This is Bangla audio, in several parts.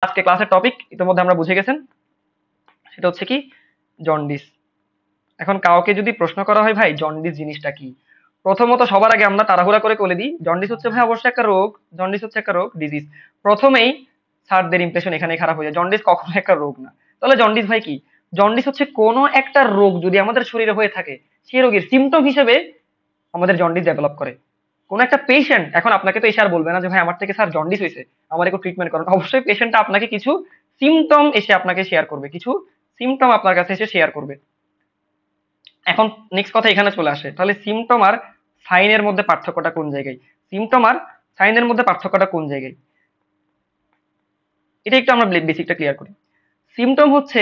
আজকে ক্লাসের টপিক ইতিমধ্যে আমরা বুঝে গেছেন, সেটা হচ্ছে কি জন্ডিস। এখন কাউকে যদি প্রশ্ন করা হয় ভাই জন্ডিস জিনিসটা কি, প্রথমত সবার আগে আমরা তাড়াহুড়া করে বলে দিই জন্ডিস হচ্ছে ভাই অবশ্যই একটা রোগ। জন্ডিস হচ্ছে একটা রোগ, ডিজিজ। প্রথমেই স্যারদের ইমপ্রেশন এখানে খারাপ হয়ে যায়, জন্ডিস কখনো একটা রোগ না। তাহলে জন্ডিস ভাই কি? জন্ডিস হচ্ছে কোনো একটা রোগ যদি আমাদের শরীরে হয়ে থাকে, সেই রোগের সিমটম হিসেবে আমাদের জন্ডিস ডেভেলপ করে। কোন একটা পেশেন্ট, এখন আপনাকে তো এসে আর বলবে না যে ভাই আমার থেকে স্যার জন্ডিস হয়েছে, আমার একটু ট্রিটমেন্ট করেন। অবশ্যই পেশেন্টটা আপনাকে কিছু সিমটম এসে আপনাকে শেয়ার করবে, কিছু সিমটম আপনার কাছে এসে শেয়ার করবে। এখন নেক্সট কথা এখানে চলে আসে, তাহলে সিমটম আর সাইনের মধ্যে পার্থক্যটা কোন জায়গায়? সিমটম আর সাইনের মধ্যে পার্থক্যটা কোন জায়গায়, এটা একটু আমরা বেসিকটা ক্লিয়ার করি। সিমটম হচ্ছে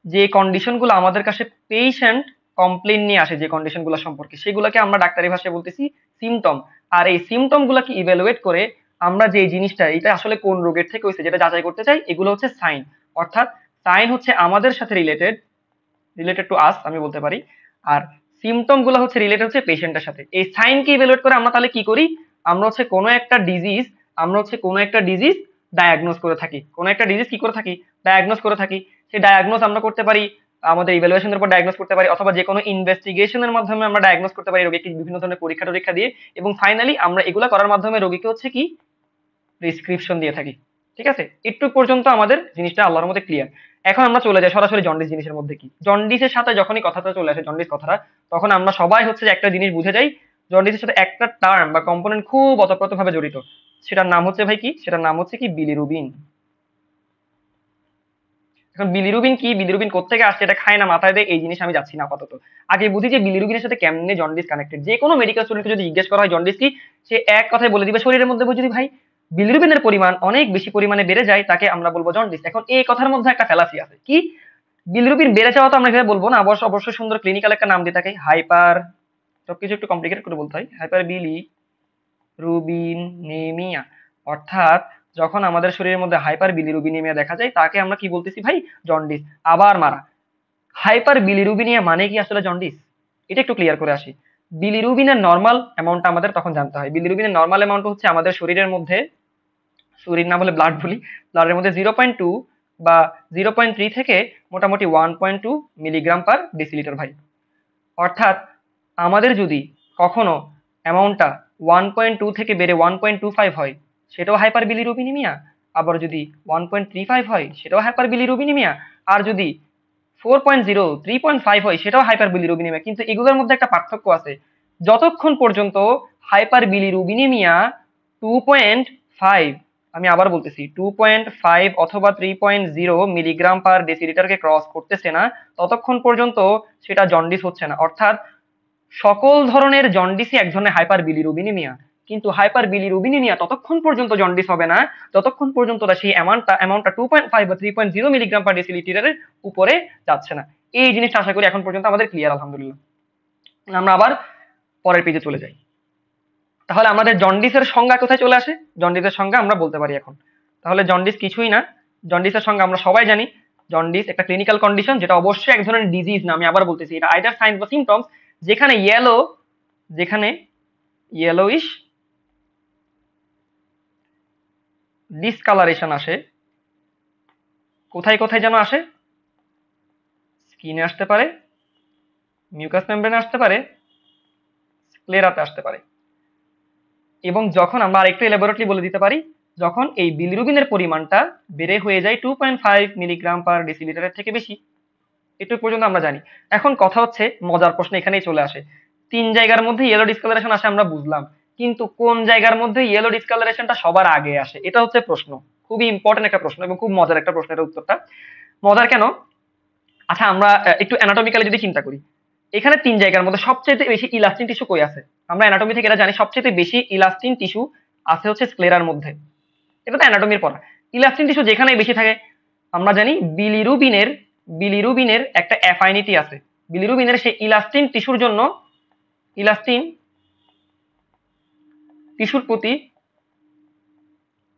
যে কন্ডিশনগুলো আমাদের কাছে পেশেন্ট কমপ্লেন নিয়ে আসে, যে কন্ডিশনগুলো সম্পর্কে, সেগুলোকে আমরা ডাক্তারি ভাষায় বলতেছি সিমটম। আর এই সিমটম গুলাকে ইভ্যালুয়েট করে আমরা যে জিনিসটা এটা আসলে কোন রোগের থেকে হয়েছে যেটা যাচাই করতে চাই, এগুলো হচ্ছে সাইন। অর্থাৎ সাইন হচ্ছে আমাদের সাথে রিলেটেড, রিলেটেড টু আস আমি বলতে পারি। আর সিমটম গুলো হচ্ছে রিলেটেড হচ্ছে পেশেন্টের সাথে। এই সাইনকে ইভ্যালুয়েট করে আমরা তাহলে কি করি, আমরা হচ্ছে কোনো একটা ডিজিজ, আমরা হচ্ছে কোনো একটা ডিজিজ ডায়াগনোজ করে থাকি, কোনো একটা ডিজিজ কি করে থাকি, ডায়াগনোজ করে থাকি। সেই ডায়াগনোজ আমরা করতে পারি আমাদের ইভ্যালুয়েশনের উপর ডায়াগনোজ করতে পারি, অথবা যে কোনো ইনভেস্টিগেশনের মাধ্যমে আমরা ডায়াগনোজ করতে পারি রোগীকে বিভিন্ন ধরনের পরীক্ষা টরীক্ষা দিয়ে। এবং ফাইনালি আমরা এগুলা করার মাধ্যমে রোগীকে হচ্ছে কি প্রেসক্রিপশন দিয়ে থাকি। ঠিক আছে, একটু পর্যন্ত আমাদের জিনিসটা আল্লাহর মধ্যে ক্লিয়ার। এখন আমরা চলে যাই সরাসরি জন্ডিস জিনিসের মধ্যে কি। জন্ডিসের সাথে যখনই কথাটা চলে আসে, জন্ডিস কথাটা, তখন আমরা সবাই হচ্ছে যে একটা জিনিস বুঝে যাই, জন্ডিসের সাথে একটা টার্ম বা কম্পোনেন্ট খুব ওতপ্রোতভাবে জড়িত। সেটার নাম হচ্ছে ভাই কি, সেটার নাম হচ্ছে কি বিলিরুবিন। এখন বিলিরুবিন কি, বিলিরুবিন কোত্থেকে আসছে, এটা খায় না মাথায় দেয়, এই জিনিস আমি যাচ্ছি না আপাতত। আগে বুঝি যে বিলিরুবিনের সাথে কেমনে জন্ডিস কানেক্টেড। যে কোনো মেডিকেল স্টুডেন্টকে যদি জিজ্ঞেস করা হয় জন্ডিস কি, সে এক কথায় বলে দিবে শরীরের মধ্যে যদি ভাই বিলিরুবিনের পরিমাণ অনেক বেশি পরিমাণে বেড়ে যায় তাকে আমরা বলবো জন্ডিস। এখন এই কথার মধ্যে একটা ফ্যালাসি আছে কি, বিলিরুবিন বেড়ে যাওয়া তো আমরা এখানে বলবো না, অবশ্য অবশ্যই সুন্দর ক্লিনিক্যাল একটা নাম দিয়ে থাকে, হাইপার, সবকিছু একটু কমপ্লিকেট করে বলতে হয়, হাইপার বিলি রুবিনেমিয়া। অর্থাৎ যখন আমাদের শরীরের মধ্যে হাইপার বিলিরুবিনেমিয়া দেখা যায় তাকে আমরা কি বলতেছি ভাই, জন্ডিস। আবার মারা, হাইপার বিলিরুবিনিয়া মানে কি আসলে জন্ডিস, এটা একটু ক্লিয়ার করে আসি। বিলিরুবিনের নর্মাল অ্যামাউন্টটা আমাদের তখন জানতে হয়। বিলিরুবিনের নর্মাল অ্যামাউন্ট হচ্ছে আমাদের শরীরের মধ্যে, শরীর না বলে ব্লাড বলি, ব্লাডের মধ্যে 0.2 বা 0.3 থেকে মোটামুটি 1.2 মিলিগ্রাম পার ডেসিলিটার ভাই। অর্থাৎ আমাদের যদি কখনো অ্যামাউন্টটা 1.2 থেকে বেড়ে 1.25 হয় সেটাও হাইপার বিলিরুবিনিমিয়া, আবার যদি 1.35 হয় সেটাও হাইপার বিলিরুবিনিমিয়া, আর যদি 4.0 3.5 হয় সেটাও হাইপার বিলিরুবিনিমিয়া। কিন্তু এগুলোর মধ্যে একটা পার্থক্য আছে, যতক্ষণ পর্যন্ত হাইপার বিলিরুবিনিমিয়া 2.5, আমি আবার বলতেছি 2.5 অথবা 3.0 মিলিগ্রাম পার ডেসিলিটারকে ক্রস করতেছে না, ততক্ষণ পর্যন্ত সেটা জন্ডিস হচ্ছে না। অর্থাৎ সকল ধরনের জন্ডিসই এক ধরনের হাইপার বিলিরুবিনিমিয়া, কিন্তু হাইপার বিলিরুবিনিমিয়া ততক্ষণ পর্যন্ত জন্ডিস হবে না যতক্ষণ পর্যন্ত সেই অ্যামাউন্টটা 2.5 বা 3.0 মিলিগ্রাম পার ডেসিলিটারের উপরে যাচ্ছে না। এই জিনিসটা আশা করি এখন পর্যন্ত আমাদের ক্লিয়ার, আলহামদুলিল্লাহ। আমরা আবার পরের পেজে চলে যাই। তাহলে আমাদের জন্ডিসের সংজ্ঞা কোথায় চলে আসে, জন্ডিসের সংজ্ঞা আমরা বলতে পারি এখন। তাহলে জন্ডিস কিছুই না, জন্ডিসের সংজ্ঞা আমরা সবাই জানি, জন্ডিস একটা ক্লিনিক্যাল কন্ডিশন যেটা অবশ্যই এক ধরনের ডিজিজ না, আমি আবার বলতেছি এটা আইদার সাইন্স বা সিমটমস, যেখানে যেখানে ইয়েলোইশ ডিসকালারেশন আসে। কোথায় কোথায় যেন আসে, স্কিনে আসতে পারে, মিউকাস মেমব্রেনে আসতে পারে, স্ক্লেরাতে আসতে পারে। এবং যখন আমরা আরেকটু এলাবোরেটলি বলে দিতে পারি, যখন এই বিলিরুবিনের পরিমাণটা বেড়ে হয়ে যায় 2.5 মিলিগ্রাম পার ডেসিলিটারের থেকে বেশি। এটুকু পর্যন্ত আমরা জানি। এখন কথা হচ্ছে মজার প্রশ্ন এখানেই চলে আসে, তিন জায়গার মধ্যে ইয়েলো ডিসকালারেশন আসে আমরা বুঝলাম, কিন্তু কোন জায়গার মধ্যে ইয়েলো ডিসকালারেশনটা সবার আগে আসে, এটা হচ্ছে প্রশ্ন। খুবই ইম্পর্টেন্ট একটা প্রশ্ন এবং খুব মজার একটা প্রশ্ন, এর উত্তরটা মজার কেন? আচ্ছা আমরা একটু অ্যানাটমিক্যালি যদি চিন্তা করি, এখানে তিন জায়গার মধ্যে সবচেয়ে বেশি ইলাস্টিন টিস্যু কই আছে? আমরা অ্যানাটমি থেকে এটা জানি, সবচেয়ে বেশি ইলাস্টিন টিস্যু আছে হচ্ছে স্ক্লেরার মধ্যে। এটা তো অ্যানাটমির পড়া। ইলাস্টিন টিস্যু যেখানে বেশি থাকে আমরা জানি বিলিরুবিনের, বিলিরুবিনের একটা অ্যাফাইনিটি আছে। বিলিরুবিনের সেই ইলাস্টিন টিস্যুর জন্য, ইলাস্টিন টিস্যুর প্রতি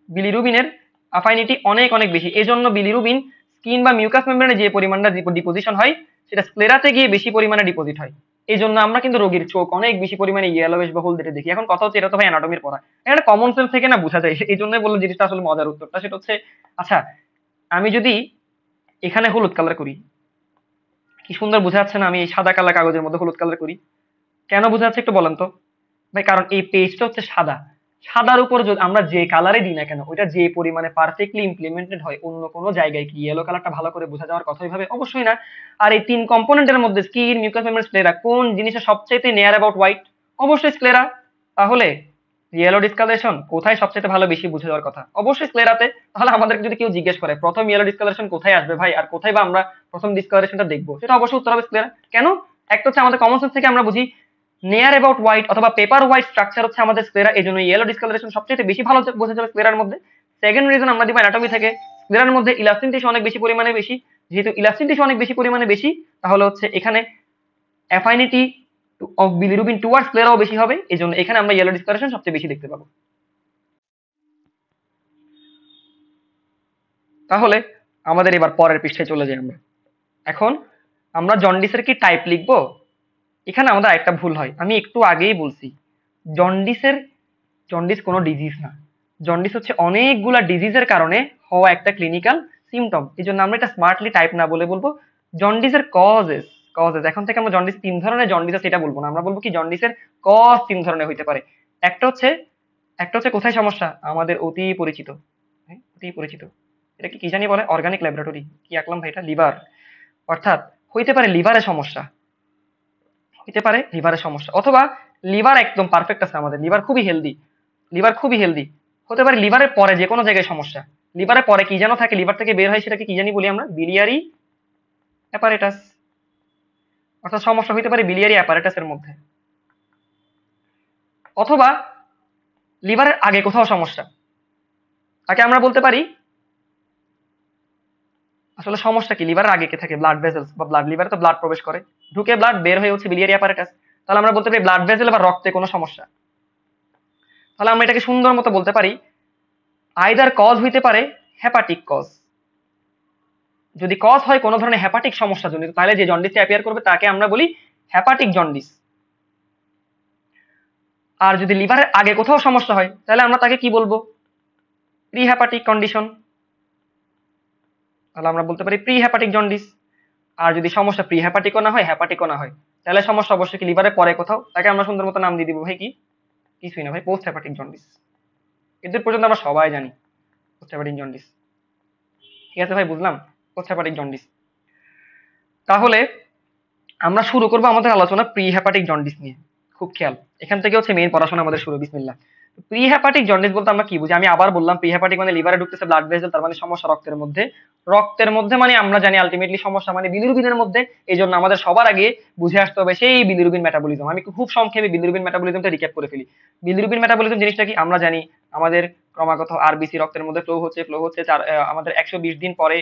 বিলিরুবিনের অ্যাফাইনিটি অনেক অনেক বেশি। এজন্য বিলিরুবিন স্কিন বা মিউকাস মেমব্রেনে যে পরিমাণটা ডিপোজিশন হয় সেটা স্ক্লেরাতে গিয়ে বেশি পরিমাণে ডিপোজিট হয়। এই জন্য আমরা কিন্তু রোগীর চোখ অনেক বেশি পরিমাণে ইয়েলোইশ বা হলদেটে দেখি। এখন কথা হচ্ছে এটা তো ভাই অ্যানাটমির পড়া, এটা কমন সেন্স থেকে না বোঝা যায়, এই জন্যই বললাম জিনিসটা আসলে মজার উত্তরটা সেটা হচ্ছে, আচ্ছা আমি যদি এখানে হলুদ কালার করি, কি সুন্দর বোঝা যাচ্ছে না? আমি এই সাদা কালার কাগজের মধ্যে হলুদ কালার করি, কেন বোঝা যাচ্ছে একটু বলেন তো ভাই? কারণ এই পেজটা হচ্ছে সাদা, সাদার উপর যদি আমরা যে কালারে দিই না কেন, ওইটা যে পরিমাণে পারফেক্টলি ইমপ্লিমেন্টেড হয়, অন্য কোনো জায়গায় কি ইয়েলো কালারটা ভালো করে বোঝা যাওয়ার কথা ওইভাবে? অবশ্যই না। আর এই 3 কম্পোনেন্টের মধ্যে স্কিন, মিউকাস মেমব্রেন, স্ক্লেরা, কোন জিনিসটা সবচাইতে নিয়ার অ্যাবাউট হোয়াইট? অবশ্যই স্ক্লেরা। তাহলে ইয়েলো ডিসকালারেশন কোথায় সবচেয়ে ভালো বেশি বুঝে যাওয়ার কথা? অবশ্যই স্ক্লেরাতে। তাহলে আমাদের যদি কেউ জিজ্ঞেস করে প্রথম ইয়েলো ডিসকালারেশন কোথায় আসবে ভাই, আর কোথায় বা আমরা প্রথম ডিসকালারেশনটা দেখবো, সেটা অবশ্যই উত্তর হবে স্ক্লেরা। কেন? একটা হচ্ছে আমাদের কমন সেন্স থেকে আমরা বুঝি নিয়ার অ্যাবাউট হোয়াইট অথবা পেপার হোয়াইট স্ট্রাকচার হচ্ছে আমাদের স্ক্লেরা, এই জন্য ইয়েলো ডিসকালারেশন সবচেয়ে বেশি ভালো বোঝা যাবে স্ক্লেরার মধ্যে। সেকেন্ড রিজন আমরা দিব অ্যানাটমি থেকে, স্ক্লেরার মধ্যে ইলাস্টিন টিস্যু অনেক বেশি পরিমাণে বেশি, যেহেতু ইলাস্টিন টিস্যু অনেক বেশি পরিমাণে বেশি, তাহলে হচ্ছে এখানে অ্যাফাইনিটি অফ বিলিরুবিন টুয়ার্ডস স্ক্লেরাও বেশি হবে, এই জন্য এখানে আমরা ইয়েলো ডিসকালারেশন সবচেয়ে বেশি দেখতে পাবো। তাহলে আমাদের এবার পরের পৃষ্ঠায় চলে যাই আমরা। এখন আমরা জন্ডিসের কি টাইপ লিখবো? এখানে আমাদের একটা ভুল হয়, আমি একটু আগেই বলছি জন্ডিসের, জন্ডিস কোনো ডিজিজ না, জন্ডিস হচ্ছে অনেকগুলা ডিজিজের কারণে হওয়া একটা ক্লিনিক্যাল সিমটম। এই জন্য আমরা এটা স্মার্টলি টাইপ না বলে বলবো জন্ডিসের কজেস। কজেস এখন থেকে আমরা জন্ডিস 3 ধরনের জন্ডিস আছে এটা বলবো না, আমরা বলবো কি জন্ডিসের কজ 3 ধরনের হইতে পারে। একটা হচ্ছে, একটা হচ্ছে কোথায় সমস্যা? আমাদের অতি পরিচিত, হ্যাঁ, অতি পরিচিত, এটা কি কি জানি বলে, অর্গানিক ল্যাবরেটরি, কি আঁকলাম ভাই এটা, লিভার। অর্থাৎ হইতে পারে লিভারের সমস্যা, হইতে পারে লিভারের সমস্যা, অথবা লিভার একদম পারফেক্ট আছে, আমাদের লিভার খুবই হেলদি, লিভার খুবই হেলদি, হতে পারে লিভারের পরে যে কোনো জায়গায় সমস্যা। লিভারের পরে কি যেন থাকে, লিভার থেকে বের হয়, সেটাকে কি জানি বলি আমরা, বিলিয়ারি অ্যাপারেটাস। অর্থাৎ সমস্যা হইতে পারে বিলিয়ারি অ্যাপারেটাসের মধ্যে। অথবা লিভারের আগে কোথাও সমস্যা, তাকে আমরা বলতে পারি, আসলে সমস্যা কি লিভারের আগে কে থাকে, ব্লাড ভেসেলস বা ব্লাড, লিভারে তো ব্লাড প্রবেশ করে, ঢুকে ব্লাড বের হয়ে হচ্ছে বিলিয়ারি অ্যাপারেটাস। তাহলে আমরা বলতে পারি ব্লাড ভেসেল বা রক্তে কোনো সমস্যা। তাহলে আমরা এটাকে সুন্দর মতো বলতে পারি আইদার কজ হইতে পারে হেপাটিক কজ, যদি কজ হয় কোনো ধরনের হেপাটিক সমস্যা জনিত, তাহলে যে জন্ডিসে অ্যাপিয়ার করবে তাকে আমরা বলি হেপাটিক জন্ডিস। আর যদি লিভারের আগে কোথাও সমস্যা হয় তাহলে আমরা তাকে কি বলবো, প্রি হেপাটিক কন্ডিশন। তাহলে আমরা বলতে পারি প্রি হেপাটিক জন্ডিস। আর যদি সমস্যা প্রি হেপাটিকও না হয় হেপাটিকও না হয়, তাহলে সমস্যা অবশ্যই কি লিভারের পরে কোথাও, তাকে আমরা সুন্দর মতো নাম দিয়ে দিব ভাই কি, কিছুই না ভাই, পোস্ট হেপাটিক জন্ডিস। কিন্তু পর্যন্ত আমরা সবাই জানি পোস্ট হেপাটিক জন্ডিস। ঠিক আছে ভাই, বুঝলাম, পোস্ট হেপাটিক জন্ডিস। তাহলে আমরা শুরু করবো আমাদের আলোচনা প্রি হেপাটিক জন্ডিস নিয়ে। খুব খেয়াল, এখান থেকে হচ্ছে মেইন পড়াশোনা আমাদের শুরু, বিসমিল্লাহ। প্রি হেপাটিক জন্ডিস বলতে আমরা কি বুঝি? আমি আবার বললাম, প্রি হেপাটিক মানে লিভারে ঢুকতেছে ব্লাড ভেসেল, তার মানে সমস্যা রক্তের মধ্যে। রক্তের মধ্যে মানে আমরা জানি আলটিমেটলি সমস্যা মানে বিলিরুবিনের মধ্যে। এই জন্য আমাদের সবার আগে বুঝে আসতে হবে সেই বিলিরুবিন মেটাবলিজম। আমি খুব সংক্ষেপে বিলিরুবিন মেটাবলিজমটা রিক্যাপ করে ফেলি। বিলিরুবিন মেটাবলিজম জিনিসটা কি আমরা জানি, আমাদের ক্রমাগত আরবিসি রক্তের মধ্যে ফ্লো হচ্ছে আমাদের 120 দিন পরে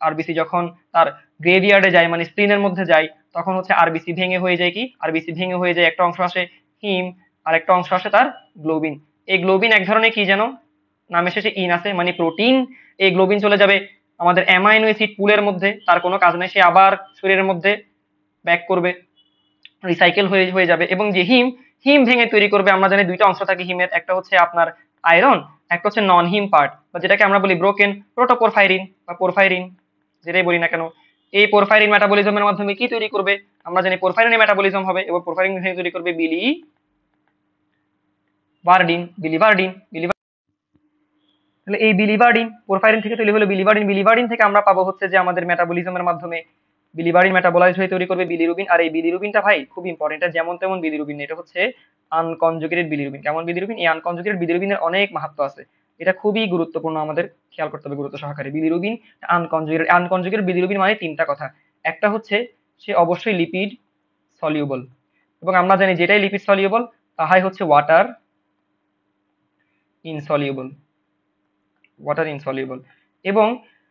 আরবিসি যখন তার গ্রেভিয়ার্ডে যায় মানে স্প্লিনের মধ্যে যায়, তখন হচ্ছে আরবিসি ভেঙে হয়ে যায় কি, আরবিসি ভেঙে হয়ে যায় একটা অংশ আসে হিম, আর একটা অংশ আসে তার গ্লোবিন। এই গ্লোবিন এক ধরনের কি যেন নামের শেষে ইন আছে মানে প্রোটিন। এই গ্লোবিন চলে যাবে আমাদের অ্যামাইনো অ্যাসিড পুলের মধ্যে, তার কোনো কাজ নেই, সে আবার শরীরের মধ্যে ব্যাক করবে, রিসাইকেল হয়ে হয়ে যাবে। এবং যে হিম, হিম ভেঙে তৈরি করবে, আমরা জানি দুইটা অংশ থাকে হিমের, একটা হচ্ছে আপনার আয়রন, একটা হচ্ছে নন হিম পার্ট, বা যেটাকে আমরা বলি ব্রোকেন প্রোটোপোরফাইরিন বা পোরফাইরিন, যেটাই বলি না কেন। এই পোরফাইরিন মেটাবলিজমের মাধ্যমে কি তৈরি করবে, আমরা জানি পোরফাইরিনের মেটাবলিজম হবে, এবং পোরফাইরিন ভেঙে তৈরি করবে বিলিভারডিন, বিলিভারডিন, তাহলে এই বিলিভারডিন পোরফাইরিন থেকে তৈরি হলো বিলিভারডিন, বিলিভারডিন থেকে আমরা পাবো হচ্ছে যে আমাদের মেটাবলিজমের মাধ্যমে বিলিভারিন মেটাবোলাইজ হয়ে তৈরি করবে বিলিরুবিন। আর এই বিলিরুবিনটা ভাই খুব ইম্পর্টেন্ট, এটা যেমন তেমন বিলিরুবিন, এটা হচ্ছে আনকনজুগেটেড বিলিরুবিন। কেমন বিলিরুবিন? এই আনকনজুগেটেড বিলিরুবিনের অনেক মাহাত্ম্য আছে, এটা খুবই গুরুত্বপূর্ণ, আমাদের খেয়াল করতে হবে গুরুত্ব সহকারে। বিলিরুবিন আনকনজুগেটেড, আনকনজুগেটেড বিলিরুবিন মানে তিনটা কথা। একটা হচ্ছে সে অবশ্যই লিপিড সলিউবল, এবং আমরা জানি যেটাই লিপিড সলিউবল তাহাই হচ্ছে ওয়াটার ইনসলিউবল, ওয়াটার ইনসলিউবল। এবং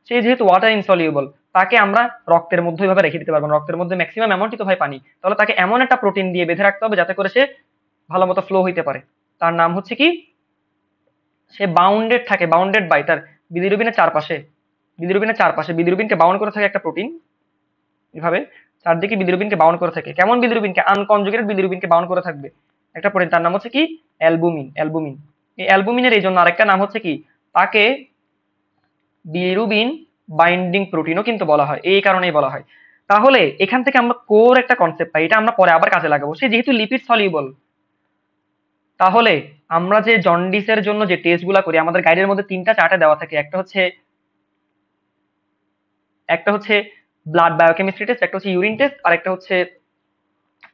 সে যেহেতু ওয়াটার ইনসলিউবল, তাকে আমরা রক্তের মধ্যে ওইভাবে রেখে দিতে পারবো না, রক্তের মধ্যে ম্যাক্সিমাম অ্যামাউন্টই তো ভাই পানি, তাহলে তাকে এমন একটা প্রোটিন দিয়ে বেঁধে রাখতে হবে যাতে করে সে ভালো মতো ফ্লো হইতে পারে। তার নাম হচ্ছে কি, সে বাউন্ডেড থাকে, বাউন্ডেড বাই তার বিলিরুবিনের চারপাশে, বিলিরুবিনের চারপাশে বিলিরুবিনকে বাউন্ড করে থাকে একটা প্রোটিন, এভাবে চারদিকে বিলিরুবিনকে বাউন্ড করে থাকে। কেমন বিলিরুবিনকে? আনকনজুগেটেড বিলিরুবিনকে বাউন্ড করে থাকবে একটা প্রোটিন, তার নাম হচ্ছে কি অ্যালবুমিন। অ্যালবুমিন, এই অ্যালবুমিনের এই জন্য আরেকটা নাম হচ্ছে কি, তাকে বিলিরুবিন বাইন্ডিং প্রোটিনও কিন্তু বলা হয়, এই কারণেই বলা হয়। তাহলে এখান থেকে আমরা কোর একটা কনসেপ্ট পাই, এটা আমরা পরে আবার কাজে লাগাবো। সে যেহেতু লিপিড সলিউবল, তাহলে আমরা যে জন্ডিসের জন্য যে টেস্টগুলো করি আমাদের গাইডের মধ্যে 3টা 4টা দেওয়া থাকে। একটা হচ্ছে ব্লাড বায়োকেমিস্ট্রি টেস্ট, একটা হচ্ছে ইউরিন টেস্ট, আর একটা হচ্ছে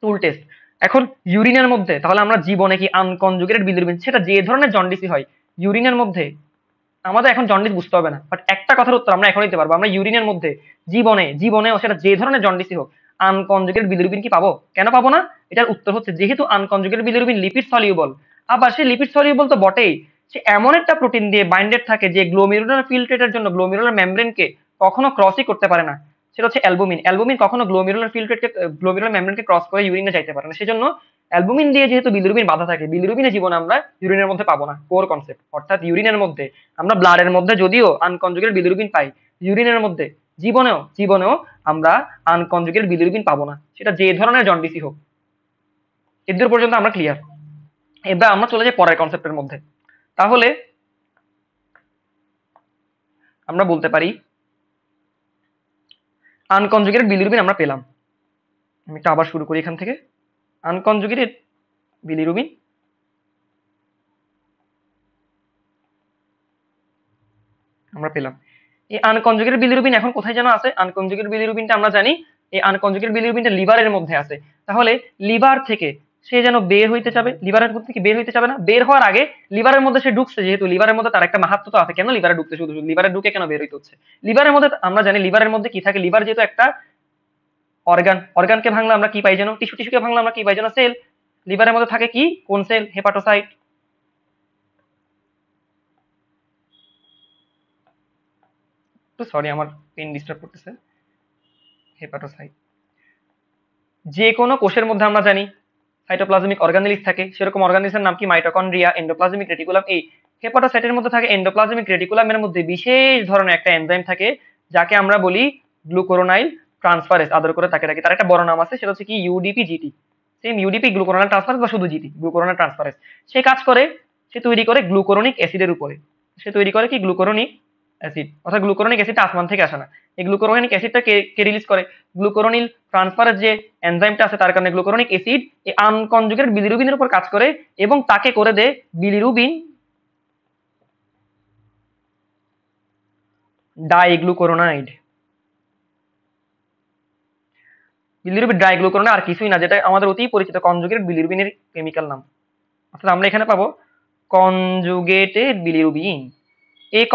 টুল টেস্ট। এখন ইউরিনের মধ্যে তাহলে আমরা জীবনে কি আনকনজুগেটেড বিলিরুবিন, সেটা যে ধরনের জন্ডিসই হয়, ইউরিনের মধ্যে আমাদের এখন জন্ডিস বুঝতে হবে না, বাট একটা কথার উত্তর আমরা এখন দিতে পারবো, আমরা ইউরিনের মধ্যে জীবনেও সেটা যে ধরনের জন্ডিসই হোক আনকনজুগেটেড বিলিরুবিন কি পাবো? কেন পাবো না? এটার উত্তর হচ্ছে যেহেতু আনকনজুগেটেড বিলিরুবিন লিপিড সলিউবল, আবার সে লিপিড সলিউবল তো বটেই, সে এমন একটা প্রোটিন দিয়ে বাইন্ডেড থাকে যে গ্লোমেরুলার ফিল্ট্রেটের জন্য গ্লোমেরুলার মেমব্রেনকে কখনো ক্রসই করতে পারে না। সেটা হচ্ছে অ্যালবুমিন। অ্যালবুমিন কখনো গ্লোমেরুলার মেমব্রেনকে ক্রস করে ইউরিনে যাইতে পারে না। সেজন্য অ্যালবুমিন দিয়ে যেহেতু বিলিরুবিন বাধা থাকে, বিলিরুবিনের জীবন আমরা ইউরিনের মধ্যে পাবো না, কোর কনসেপ্ট। অর্থাৎ ইউরিনের মধ্যে আমরা ব্লাডের মধ্যে যদিও আনকনজুগেটেড বিলিরুবিন পাই, ইউরিনের মধ্যে জীবনেও আমরা আনকনজুগেটেড বিলিরুবিন পাবো না, সেটা যে ধরনের জন্ডিসই হোক। এদূর পর্যন্ত আমরা ক্লিয়ার। এবার আমরা চলে যাই পরের কনসেপ্টের মধ্যে। তাহলে আমরা বলতে পারি আনকনজুগেটেড বিলিরুবিন আমরা পেলাম। আমি একটা আবার শুরু করি এখান থেকে। আনকনজুগেটেড বিলিরুবিন আমরা পেলাম। এই আনকনজুগেটেড বিলিরুবিন এখন কোথায় যেন আছে? আনকনজুগেটেড বিলিরুবিনটা আমরা জানি এই আনকনজুগেটেড বিলিরুবিনটা লিভারের মধ্যে আছে। তাহলে লিভার থেকে সে যেন বের হইতে যাবে, লিভারের মধ্যে থেকে বের হইতে যাবে না, বের হওয়ার আগে লিভারের মধ্যে সে ঢুকছে, যেহেতু লিভারের মধ্যে তার একটা মাহাত্ম্য তো আছে, কেন লিভারে ঢুকতে, শুধু শুধু লিভারে ঢুকে কেন বের হইতে হচ্ছে? লিভারের মধ্যে আমরা জানি লিভারের মধ্যে কি থাকে, লিভার যেহেতু একটা অর্গানকে ভাঙলে আমরা কি পাই যেন, টিস্যুকে ভাঙলে আমরা কি পাই যেন, সেল। লিভারের মধ্যে থাকে কি, কোন সেল? হেপাটোসাইট। তো সরি আমার পেন ডিস্টার্ব করতেছে। হেপাটোসাইট। যে কোনো কোষের মধ্যে আমরা জানি সাইটোপ্লাজমিক অর্গানেলিস থাকে, সেরকম অর্গানেলিসের নাম কি? Mitochondria, endoplasmic reticulum. এই হেপাটোসাইটের মধ্যে থাকে এন্ডোপ্লাজমিক রেটিকুলামের মধ্যে বিশেষ ধরনের একটা এনজাইম থাকে যাকে আমরা বলি গ্লুকোরোনাইল ট্রান্সফারেজ, আদর করে তাকে ডাকি। তার একটা বড় নাম আছে, সেটা হচ্ছে কি UDP GT. Same UDP, glucuronyl transferase, বা শুধু জিটি, গ্লুকোরোনাইল ট্রান্সফারেজ। সে কাজ করে, সে তৈরি করে গ্লুকোরোনিক অ্যাসিডের উপরে। সে তৈরি করে কি গ্লুকোরোনিক অ্যাসিড, অর্থাৎ গ্লুকোরোনিক অ্যাসিডটা আসমান থেকে আসে না। এই গ্লুকোরোনিক অ্যাসিডটা কে রিলিজ করে? গ্লুকোরোনিল ট্রান্সফারেজ যে এনজাইমটা আছে তার কারণে গ্লুকোরোনিক অ্যাসিড এই আনকনজুগেটেড বিলিরুবিনের উপর কাজ করে এবং তাকে করে দেয় বিলিরুবিন ডাইগ্লুকোরোনাইড। বিলিরুবিন ডাইগ্লুকোরোনাইড আর কিছুই না, যেটা আমাদের অতি পরিচিত কনজুগেটেড বিলিরুবিনের কেমিক্যাল নাম। অর্থাৎ আমরা এখানে পাবো কনজুগেটেড বিলিরুবিন। এই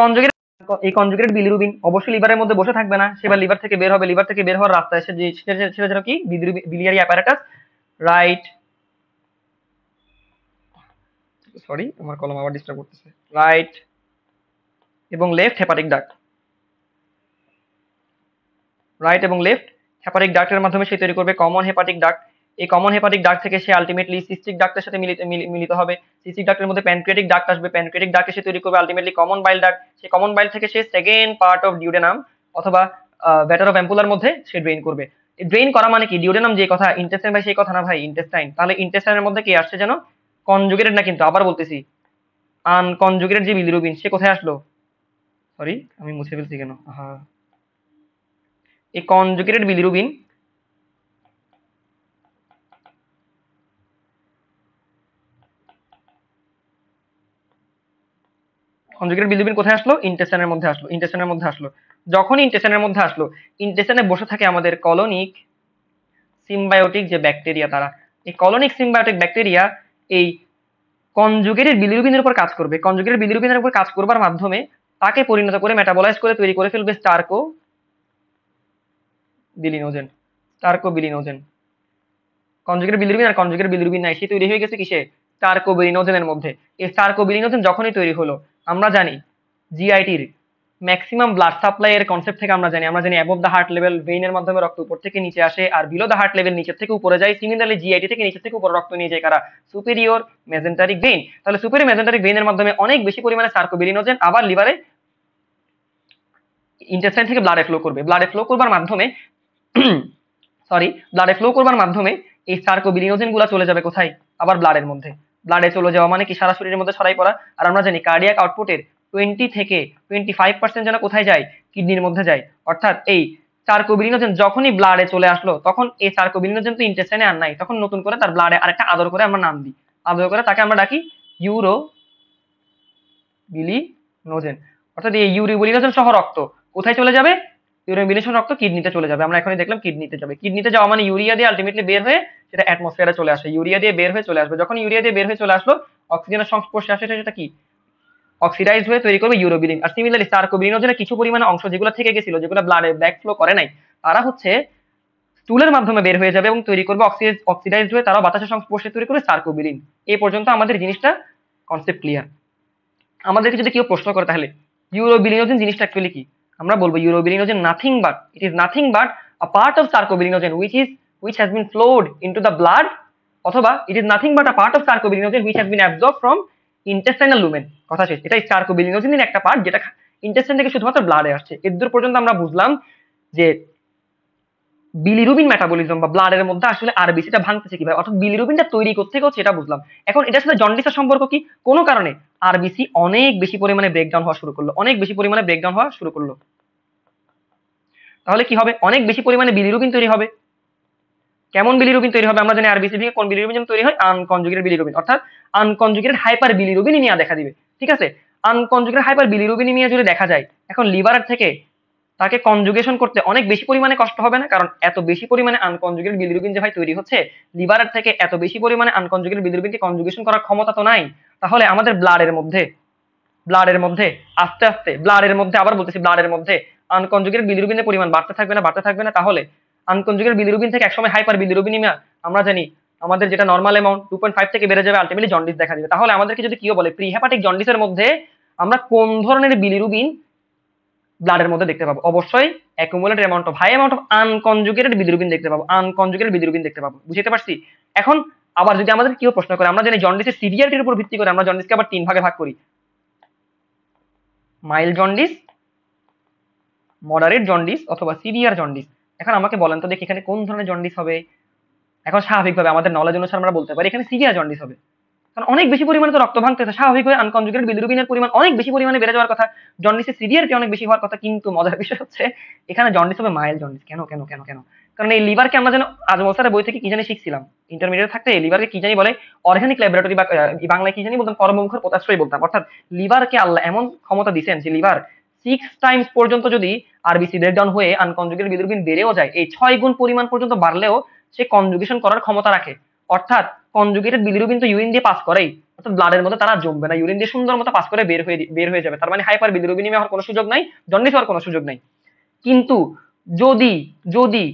কনজুগেটেড বিলিরুবিন অবশ্যই লিভারের মধ্যে বসে থাকবে না, সেবার লিভার থেকে বের হবে। লিভার থেকে বের হওয়ার রাস্তায় সেটা যেন কি বিলিয়ারি অ্যাপারাটাস, রাইট, সরি আমার কলম আবার ডিস্টার্ব করতেছে, রাইট এবং লেফট হেপাটিক ডাক্ট। রাইট এবং লেফট হেপাটিক ডাক্টের মাধ্যমে সে তৈরি করবে কমন হেপাটিক ডাক্ট। এই কমন হেপাটিক ডাক্ট থেকে সে আলটিমেটলি সিস্টিক ডাক্টের সাথে মিলিত হবে। সিস্টিক ডাক্টের মধ্যে প্যানক্রিয়াটিক ডাক্ট আসবে, প্যানক্রিয়াটিক ডাক্টে সে তৈরি করবে আলটিমেটলি কমন বাইল ডাক্ট। সেই কমন বাইল থেকে সে সেকেন্ড পার্ট অফ ডিউডেনাম অথবা ব্যাটার অফ অ্যাম্পুলার মধ্যে সে ড্রেন করবে। ড্রেন করা মানে কি? ডিউডেনাম যে কথা, ইন্টেস্টাইন ভাই সেই কথা না ভাই, ইন্টেস্টাইন। তাহলে ইন্টেস্টাইনের মধ্যে কি আসছে যেন? কনজুগেটেড না, কিন্তু আবার বলতেছি আনকনজুগেটেড যে বিলিরুবিন সে কোথায় আসলো? সরি আমি মুছে ফেলছি কেন? হ্যাঁ, এই কনজুগেটেড বিলিরুবিন কনজুগেটেড বিলিরুবিন কোথায় আসলো? ইন্টেস্টাইনের মধ্যে আসলো। ইন্টেস্টাইনের মধ্যে আসলো, যখনই ইন্টেস্টাইনের মধ্যে আসলো, ইন্টেস্টাইনে বসে থাকে আমাদের কলোনিক সিম্বায়োটিক যে ব্যাকটেরিয়া, তারা এই কলোনিক সিম্বায়োটিক ব্যাকটেরিয়া এই কনজুগেটেড বিলিরুবিনের উপর কাজ করবে। কনজুগেটেড বিলিরুবিনের উপর কাজ করবার মাধ্যমে তাকে পরিণত করে মেটাবলাইজ করে তৈরি করে ফেলবে স্টার্কো বিলিনোজেন। স্টার্কো বিলিনোজেন। কনজুগেটেড বিলিরুবিন আর কনজুগেটেড বিলিরুবিন নাই, সে তৈরি হয়ে গেছে কিসে? স্টার্কো বিলিনোজেনের মধ্যে। এই স্টার্কো বিলিনোজেন যখনই তৈরি হলো, আমরা জানি জিআইটির ম্যাক্সিমাম ব্লাড সাপ্লাই এর কনসেপ্ট থেকে আমরা জানি অ্যাবভ দ্য হার্ট লেভেল ভেইনের মাধ্যমে রক্ত উপর থেকে নিচে আসে, আর বিলো দ্য হার্ট লেভেল নিচের থেকে উপরে যায়। সিমিলারলি জিআইটি থেকে নিচের থেকে উপরে রক্ত নিয়ে যায় কারা? Superior mesenteric vein. তাহলে সুপেরিয়র মেজেন্টারিক ভেইনের মাধ্যমে অনেক বেশি পরিমাণে সার্কোবিলিনোজেন আবার লিভারে ইন্টেস্টাইন থেকে ব্লাডে ফ্লো করবে। ব্লাডে ফ্লো করবার মাধ্যমে এই সার্কোবিলিনোজেন গুলা চলে যাবে কোথায়? আবার ব্লাডের মধ্যে। ব্লাডে চলে যাওয়া মানে কি? সারা শরীরের মধ্যে ছড়াই পড়া। আর আমরা জানি কার্ডিয়াক আউটপুটের 20 থেকে 25% যেন কোথায় যায়, কিডনির মধ্যে যায়। অর্থাৎ এই সার্কোবিলিনোজেন যখনই ব্লাডে চলে আসলো, তখন এই সার্কোবিলিনোজেন তো ইন্টেস্টাইনে আর নাই, তখন নতুন করে তার ব্লাডে আরেকটা আদর করে আমরা নাম দিই, আদর করে তাকে আমরা ডাকি ইউরো বিলিনোজেন। অর্থাৎ এই ইউরিবিলিনোজেন সহ রক্ত কোথায় চলে যাবে, ইউরিবিলিনোজেন রক্ত কিডনিতে চলে যাবে। আমরা এখনই দেখলাম কিডনিতে যাবে, কিডনিতে যাওয়া মানে ইউরিয়া দিয়ে আলটিমেটলি বের হয়ে সেটা অ্যাটমসফিয়ারে চলে আসে, ইউরিয়া দিয়ে বের হয়ে চলে আসবে। যখন ইউরিয়া দিয়ে বের হয়ে চলে আসলো, অক্সিজেনের সংস্পর্শে আসে, সেটা কি অক্সিডাইজ হয়ে তৈরি করবে ইউরোবিলিন। আর সিমিলারলি সার্কোবিলিনোজেনের কিছু পরিমাণে অংশ যেগুলো থেকে গেছিল, যেগুলো ব্লাডে ব্যাক ফ্লো করে নাই, তারা হচ্ছে স্টুলের মাধ্যমে বের হয়ে যাবে এবং তৈরি করবে অক্সিডাইজড হয়ে তারা বাতাসের সংস্পর্শে তৈরি করবে সার্কোবিলিন। এই পর্যন্ত আমাদের জিনিসটা কনসেপ্ট ক্লিয়ার। আমাদেরকে যদি কেউ প্রশ্ন করে তাহলে ইউরোবিলিনোজেন জিনিসটা অ্যাকচুয়ালি কি, আমরা বলবো urobilinogen nothing but, it is nothing but a part of stercobilinogen which has been flowed into the blood, অথবা it is nothing but a part of sarcobilinogen which has been absorbed from intestinal lumen। কথা শেষ। এটা সার্কোবিলিনোজেনের একটা পার্ট যেটা ইন্টেস্টাইন থেকে শুধুমাত্র ব্লাডে আসছে। এর পর্যন্ত আমরা বুঝলাম যে বিলিরুবিন মেটাবলিজম বা ব্লাডের মধ্যে আসলে আরবিসিটা ভাঙতেছে কিভাবে, অর্থাৎ বিলিরুবিনটা তৈরি করতে হচ্ছে, এটা বুঝলাম। এখন এটার সাথে জন্ডিসের সম্পর্ক কি, কোনো কারণে আরবিসি অনেক বেশি পরিমাণে ব্রেকডাউন হওয়া শুরু করলো, অনেক বেশি পরিমাণে ব্রেকডাউন হওয়া শুরু করলো, তাহলে কি হবে, অনেক বেশি পরিমাণে বিলিরুবিন তৈরি হবে। কেমন বিলিরুবিন তৈরি হবে, আমরা জানি আরবিসি থেকে কোন বিলিরুবিন তৈরি হয়, আনকনজুগেটেড বিলিরুবিন, অর্থাৎ আনকনজুগেটেড হাইপার বিলিরুবিনিমিয়া দেখা দিবে। ঠিক আছে, আনকনজুগেটেড হাইপার বিলিরুবিনিমিয়া যদি দেখা যায়, এখন লিভারের থেকে তাকে কনজুগেশন করতে অনেক বেশি পরিমাণে কষ্ট হবে না, কারণ এত বেশি পরিমাণে আনকনজুগেটেড বিলিরুবিন যে ভাই তৈরি হচ্ছে, লিভারের থেকে এত বেশি পরিমাণে আনকনজুগেটেড বিলিরুবিনকে কনজুগেশন করার ক্ষমতা তো নাই। তাহলে আমাদের ব্লাডের মধ্যে আস্তে আস্তে ব্লাডের মধ্যে, আবার বলতেছি ব্লাডের মধ্যে আনকনজুগেটেড বিলিরুবিনের পরিমাণ বাড়তে থাকবে না, বাড়তে থাকবে না। তাহলে আনকনজুগেটেড বিলিরুবিন থেকে একসময় হাইপার বিলিরুবিনিমিয়া, আমরা জানি আমাদের যেটা নরমাল অ্যামাউন্ট 2.5 থেকে বেড়ে যাবে, আলটিমেটলি জন্ডিস দেখা দিবে। তাহলে আমাদেরকে যদি কেউ বলে প্রি হেপাটিক জন্ডিসের মধ্যে আমরা কোন ধরনের বিলিরুবিন ব্লাডের মধ্যে দেখতে পাবো, অবশ্যই accumulated amount of high amount of unconjugated bilirubin দেখতে পাবো, আনকনজুগেটেড বিলিরুবিন দেখতে পাবো। বুঝতে পারছি? এখন আবার যদি আমাদের কেউ প্রশ্ন করে, আমরা জানি জন্ডিসের সিভিয়ারিটির উপর ভিত্তি করে আমরা জন্ডিসকে আবার 3 ভাগে ভাগ করি, মাইল্ড জন্ডিস, মডারেট জন্ডিস অথবা সিভিয়ার জন্ডিস। এখন আমাকে বলেন তো দেখি এখানে কোন ধরনের জন্ডিস হবে। এখন স্বাভাবিকভাবে আমাদের নলেজ অনুসারে আমরা বলতে পারি এখানে সিভিয়ার জন্ডিস হবে, কারণ অনেক বেশি পরিমাণে তো রক্ত ভাঙতেছে, স্বাভাবিকভাবে আনকনজুগেটেড বিলিরুবিনের পরিমাণ অনেক বেশি পরিমাণে বেড়ে যাওয়ার কথা, জন্ডিসের সিভিয়ারিটি অনেক বেশি হওয়ার কথা। কিন্তু মজার বিষয় হচ্ছে এখানে জন্ডিস হবে মাইল্ড জন্ডিস। কেন কেন কেন কেন কারণ এই লিভারকে আমরা যেন আজমল স্যারের বই থেকে কি জানি শিখছিলাম, ইন্টারমিডিয়েট থাকতে এই লিভারকে কি জানি বলে অর্গানিক ল্যাবরেটরি, বা বাংলায় কি জানি বলতাম, কর্মমুখের পোতাশ্রয় বলতাম। অর্থাৎ লিভারকে আল্লাহ এমন ক্ষমতা দিয়েছেন যে লিভার 6 টাইমস পর্যন্ত যদি আরবিসি ব্রেকডাউন হয়ে আনকনজুগেটেড বিলিরুবিন বেড়েও যায়, এই 6 গুণ পরিমাণ পর্যন্ত বাড়লেও সে কনজুগেশন করার ক্ষমতা রাখে। অর্থাৎ কনজুগেটেড বিলিরুবিন তো ইউরিন দিয়ে পাস করেই, অর্থাৎ ব্লাডের মধ্যে তারা জমবে না, ইউরিন দিয়ে সুন্দর মতো পাস করে বের হয়ে যাবে। তার মানে হাইপার বিলিরুবিনিমিয়া হওয়ার কোনো সুযোগ নাই, জন্ডিস হওয়ার কোনো সুযোগ নাই। কিন্তু যদি যদি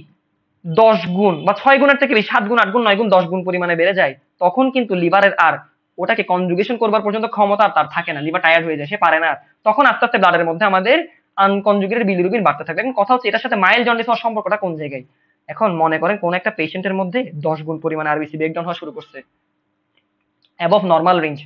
10 গুণ বা 6 গুণের থেকে বেশি, 7 গুণ, 8 গুণ, 9 গুণ, 10 গুণ পরিমাণে বেড়ে যায়, তখন কিন্তু লিভারের আর ওটাকে কনজুগেশন করবার পর্যন্ত ক্ষমতা তার থাকে না, লিভার টায়ার্ড হয়ে যায়, সে পারে না। তখন আস্তে আস্তে ব্লাডের মধ্যে আমাদের আনকনজুগেটেড বিলিরুবিন বাড়তে থাকে। এখন কথা হচ্ছে এটার সাথে মাইল্ড জন্ডিস হওয়ার সম্পর্কটা কোন জায়গায়। এখন মনে করেন কোন একটা পেশেন্টের মধ্যে 10 গুণ পরিমাণে আরবিসি ব্রেকডাউন হওয়া শুরু করছে, অ্যাবভ নরমাল রেঞ্জ,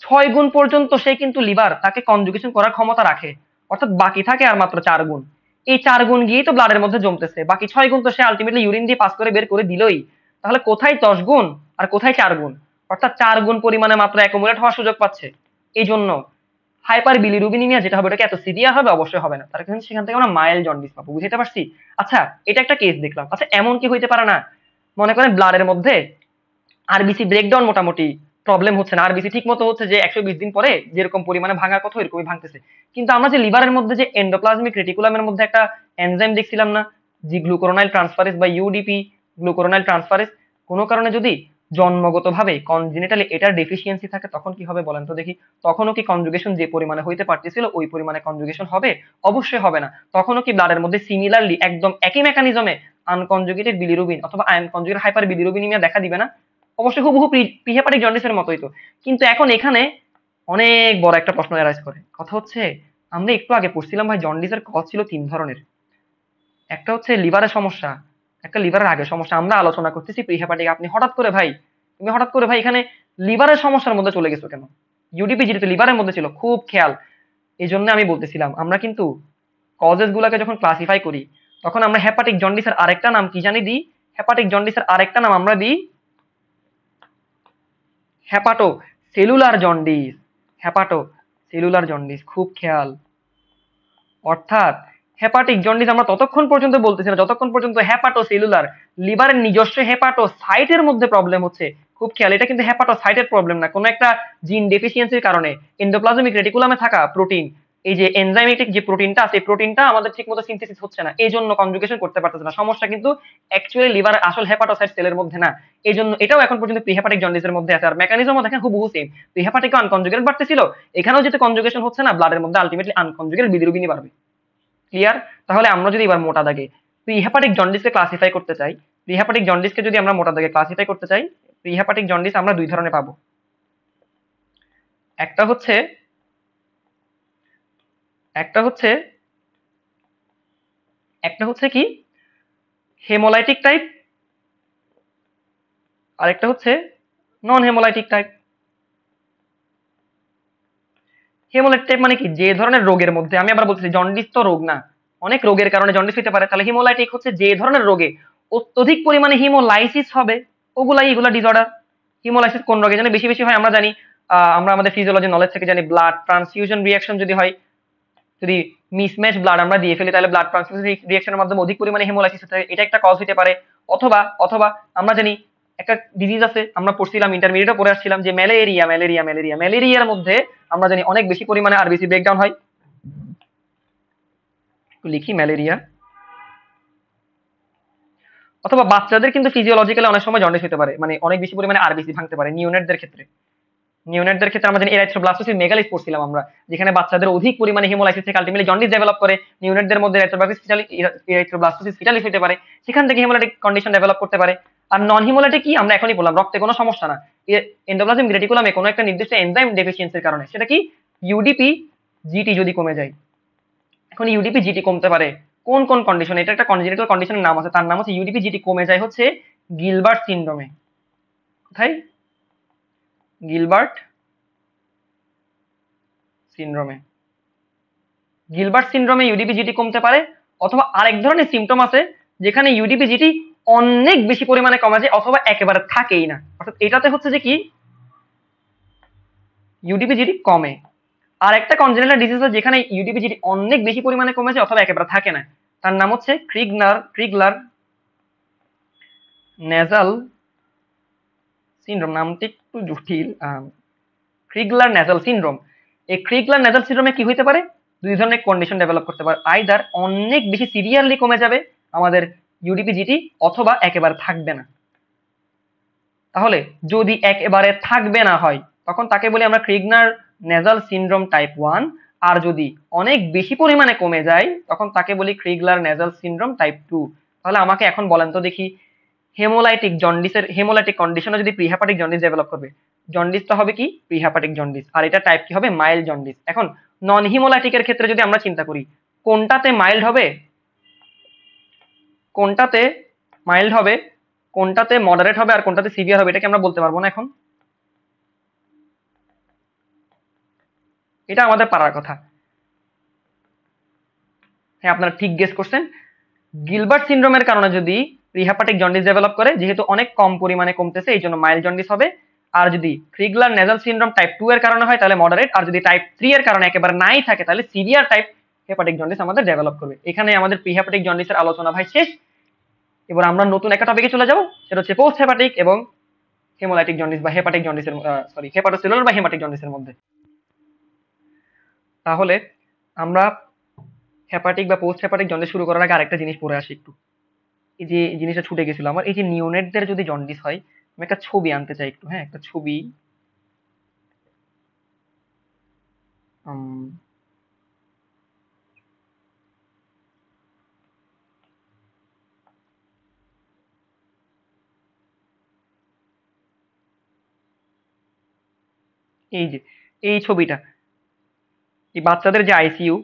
6 গুণ পর্যন্ত সে কিন্তু লিভার তাকে কনজুগেশন করার ক্ষমতা রাখে, অর্থাৎ বাকি থাকে আর মাত্র 4 গুণ। এই 4 গুণ গিয়েই তো ব্লাডের মধ্যে জমতেছে, বাকি 6 গুণ তো সে আলটিমেটলি ইউরিন দিয়ে পাস করে বের করে দিলই। তাহলে কোথায় 10 গুণ আর কোথায় 4 গুণ, অর্থাৎ 4 গুণ পরিমাণে মাত্র অ্যাকুমুলেট হওয়ার সুযোগ পাচ্ছে। এই জন্য হাইপার বিলিরুবিনিমিয়া যেটা হবে ওটাকে এত সিভিয়ার হবে অবশ্যই হবে না, তার কারণে সেখান থেকে আমরা মাইল্ড জন্ডিস পাবো। বুঝতে পারছি? আচ্ছা, এটা একটা কেস দেখলাম। আচ্ছা, এমন কি হইতে পারে না, মনে করেন ব্লাডের মধ্যে আরবিসি ব্রেকডাউন মোটামুটি প্রবলেম হচ্ছে না, আরবিসি ঠিক মতো হচ্ছে, যে 120 দিন পরে যেরকম পরিমাণে ভাঙার কথা এরকমই ভাঙতেছে, কিন্তু আমরা যে লিভারের মধ্যে যে এন্ডোপ্লাজমিক রেটিকুলামের মধ্যে একটা এনজাইম দেখছিলাম না, জি গ্লুকুরোনাইল ট্রান্সফারেজ বা ইউডিপি, গ্লুকুরোনাইল ট্রান্সফারেজ, কোনো কারণে যদি জন্মগতভাবে কনজেনিটালি এটার ডেফিসিয়েন্সি থাকে, তখন কি হবে বলেন তো দেখি? তখনও কি কনজুগেশন যে পরিমাণে হইতে পারতেছিল ওই পরিমাণে কনজুগেশন হবে? অবশ্যই হবে না। তখনও কি ব্লাডের মধ্যে সিমিলারলি একদম একই মেকানিজমে আনকনজুগেটেড বিলিরুবিন অথবা আনকনজুগেটেড হাইপার বিলিরুবিনিমিয়া দেখা দিবে না? অবশ্যই হুবহু প্রিহেপাটিক জন্ডিসের মতোই তো। কিন্তু এখন এখানে অনেক বড় একটা প্রশ্ন অ্যারাইজ করে। কথা হচ্ছে আমরা একটু আগে পড়ছিলাম ভাই জন্ডিসের কজ ছিল 3 ধরনের, একটা হচ্ছে লিভারের সমস্যা, একটা লিভারের আগে সমস্যা। আমরা আলোচনা করতেছি প্রিহেপাটিক, আপনি তুমি হঠাৎ করে ভাই এখানে লিভারের সমস্যার মধ্যে চলে গেছো কেন? ইউডিপি যেহেতু লিভারের মধ্যে ছিল, খুব খেয়াল। এই জন্য আমি বলতেছিলাম আমরা কিন্তু কজেস গুলাকে যখন ক্লাসিফাই করি তখন আমরা হেপাটিক জন্ডিসের আরেকটা নাম কি জানি দিই? হেপাটিক জন্ডিসের আরেকটা নাম আমরা দিই হ্যাপাটো সেলুলার জন্ডিস। হ্যাপাটো সেলুলার জন্ডিস, খুব খেয়াল। অর্থাৎ হেপাটিক জন্ডিস আমরা ততক্ষণ পর্যন্ত বলতেছি না যতক্ষণ পর্যন্ত হেপাটোসেলুলার, লিভারের নিজস্ব হেপাটোসাইটের মধ্যে প্রবলেম হচ্ছে। খুব খেয়াল, এটা কিন্তু হেপাটোসাইটের প্রবলেম না, কোনো একটা জিন ডেফিসিয়েন্সির কারণে এন্ডোপ্লাজমিক রেটিকুলামে থাকা প্রোটিন, এই যে এনজাইমেটিক যে প্রোটিনটা আছে, এই প্রোটিনটা আমাদের ঠিকমতো সিনথেসিস হচ্ছে না, এই জন্য কনজুগেশন করতে পারতেছে না। সমস্যা কিন্তু অ্যাকচুয়ালি লিভারের আসল হেপাটোসাইট সেলের মধ্যে না, এই জন্য এটাও এখন পর্যন্ত প্রিহেপাটিক জন্ডিসের মধ্যে আছে। আর মেকানিজমও দেখেন হুবহু সেম, প্রিহেপাটিকও আনকনজুগেটেড বাড়তেছিল, এখানেও যেহেতু কনজুগেশন হচ্ছে না, ব্লাডের মধ্যে আলটিমেটলি আনকনজুগেটেড বিলিরুবিনই বাড়বে। ক্লিয়ার? তাহলে আমরা যদি এবার মোটা দাগে প্রিহেপাটিক জন্ডিসকে ক্লাসিফাই করতে চাই, প্রিহেপাটিক জন্ডিসকে যদি আমরা মোটা দাগে ক্লাসিফাই করতে চাই, প্রিহেপাটিক জন্ডিস আমরা দুই ধরনের পাবো। একটা হচ্ছে একটা হচ্ছে একটা হচ্ছে কি হেমোলাইটিক টাইপ, আর একটা হচ্ছে নন হেমোলাইটিক টাইপ। হেমোলাইটিক টাইপ মানে কি, যে ধরনের রোগের মধ্যে, আমি আবার বলতেছি জন্ডিস তো রোগ না, অনেক রোগের কারণে জন্ডিস হতে পারে, তাহলে হিমোলাইটিক হচ্ছে যে ধরনের রোগে অত্যধিক পরিমাণে হিমোলাইসিস হবে, এগুলা ডিসঅর্ডার। হিমোলাইসিস কোন রোগে জানি বেশি বেশি হয়, আমরা জানি আমরা আমাদের ফিজিওলজি নলেজ থেকে জানি ব্লাড ট্রান্সফিউশন রিঅ্যাকশন যদি হয়, যদি মিসম্যাচ ব্লাড আমরা দিয়ে ফেলি, তাহলে ব্লাড ট্রান্সফিউশন রিঅ্যাকশনের মাধ্যমে অধিক পরিমাণে হেমোলাইসিস হতে হয়, এটা একটা কজ হতে পারে। অথবা অথবা আমরা জানি একটা ডিজিজ আছে, আমরা পড়ছিলাম ইন্টারমিডিয়েটে পড়ে আসছিলাম যে ম্যালেরিয়ার মধ্যে আমরা জানি অনেক বেশি পরিমাণে আরবিসি ব্রেকডাউন হয়। লিখি ম্যালেরিয়া। অথবা বাচ্চাদের কিন্তু ফিজিওলজিক্যালি অনেক সময় জন্ডিস হতে পারে, মানে অনেক বেশি পরিমাণে আরবিসি ভাঙতে পারে নিউনেটদের ক্ষেত্রে আমরা জানি এরাইথ্রোব্লাস্টোসিস মেগালিস পড়ছিলাম আমরা, যেখানে বাচ্চাদের অধিক পরিমাণে হিমোলাইসিস থেকে আলটিমেটলি জন্ডিস ডেভেলপ করে। নিউনেটদের মধ্যে এরাইথ্রোব্লাস্টোসিস ফিটালিস হতে পারে, সেখান থেকে হিমোলাইটিক কন্ডিশন ডেভেলপ করতে পারে। আর নন হিমোলাইটিক কি, আমরা এখনই বললাম রক্তে কোনো সমস্যা না, এন্ডোপ্লাজমিক রেটিকুলামে কোনো একটা নির্দিষ্ট এনজাইম ডেফিসিয়েন্সির কারণে, সেটা কি ইউডিপি জিটি যদি কমে যায়। এখন ইউডিপি জিটি কমতে পারে কোন কোন কন্ডিশনে, এটা একটা কনজেনিটাল কন্ডিশনের নাম আছে, তার নাম হচ্ছে ইউডিপি জিটি কমে যায় হচ্ছে গিলবার্ট সিনড্রোমে। কোথায়? গিলবার্ট সিনড্রোমে। গিলবার্ট সিনড্রোমে ইউডিপি জিটি কমতে পারে, অথবা আরেক ধরনের সিমটম আছে যেখানে ইউডিপি জিটি অনেক বেশি পরিমাণে কমে যায় অথবা একেবারে থাকেই না। অর্থাৎ এটাতে হচ্ছে যে কি ইউডিপি জিটি কমে। আর একটা কনজেনিটাল ডিজিজ আছে যেখানে ইউডিপি জিটি অনেক বেশি পরিমাণে কমে যায় অথবা একেবারে থাকে না, তার নাম হচ্ছে ক্রিগলার নেজাল সিনড্রোম। নামটি একটু জটিল, ক্রিগলার নেজাল সিনড্রোম। এই ক্রিগলার নেজাল সিনড্রোমে কি হইতে পারে, দুই ধরনের কন্ডিশন ডেভেলপ করতে পারে, আইদার অনেক বেশি সিভিয়ারলি কমে যাবে আমাদের ইউডিপি জিটি, অথবা একেবারে থাকবে না। তাহলে যদি একেবারে থাকবে না হয় তখন তাকে বলি আমরা ক্রিগলার নেজাল সিনড্রোম টাইপ 1, আর যদি অনেক বেশি পরিমাণে কমে যায় তখন তাকে বলি ক্রিগলার নেজাল সিনড্রোম টাইপ 2। তাহলে আমাকে এখন বলেন তো দেখি, হেমোলাইটিক কন্ডিশনে যদি প্রিহেপাটিক জন্ডিস ডেভেলপ করবে, জন্ডিসটা হবে কি প্রিহেপাটিক জন্ডিস, আর এটা টাইপ কি হবে মাইল্ড জন্ডিস। এখন নন হিমোলাইটিকের ক্ষেত্রে যদি আমরা চিন্তা করি, কোনটাতে মাইল্ড হবে, কোনটাতে মাইল্ড হবে, কোনটাতে মডারেট হবে, আর কোনটাতে সিভিয়ার হবে, এটা কি আমরা বলতে পারবো না এখন? এটা আমাদের পারার কথা। হ্যাঁ, আপনারা ঠিক গেস করছেন। গিলবার্ট সিনড্রোমের কারণে যদি প্রিহেপাটিক জন্ডিস ডেভেলপ করে, যেহেতু অনেক কম পরিমাণে কমতেছে এই জন্য মাইল্ড জন্ডিস হবে। আর যদি ক্রিগলার নেজাল সিনড্রোম টাইপ 2 এর কারণে হয় তাহলে মডারেট, আর যদি টাইপ 3 এর কারণে একেবারে নাই থাকে তাহলে সিভিয়ার টাইপ হেপাটিক জন্ডিস আমাদের ডেভেলপ করবে। এখানে আমাদের প্রিহেপাটিক জন্ডিসের আলোচনা ভাই শেষ। এবার আমরা নতুন একটা টপিকে চলে যাব, সেটা হচ্ছে পোস্ট হেপাটিক এবং হেমোলাইটিক জন্ডিস বা হেপাটিক জন্ডিসের, সরি হেপাটোসেলুলার বা হেমাটিক জন্ডিসের মধ্যে। তাহলে আমরা হেপাটিক বা পোস্ট হেপাটিক জন্ডিস শুরু করার আগে আরেকটা জিনিস পড়ে আসি একটু। এই যে জিনিসটা ছুটে গেছিল আমার, এই যে নিওনেটদের যদি জন্ডিস হয়, আমি একটা ছবি আনতে চাই একটু, হ্যাঁ একটা ছবি। এই যে এই ছবিটা, এই বাচ্চাদের যে আইসিইউ,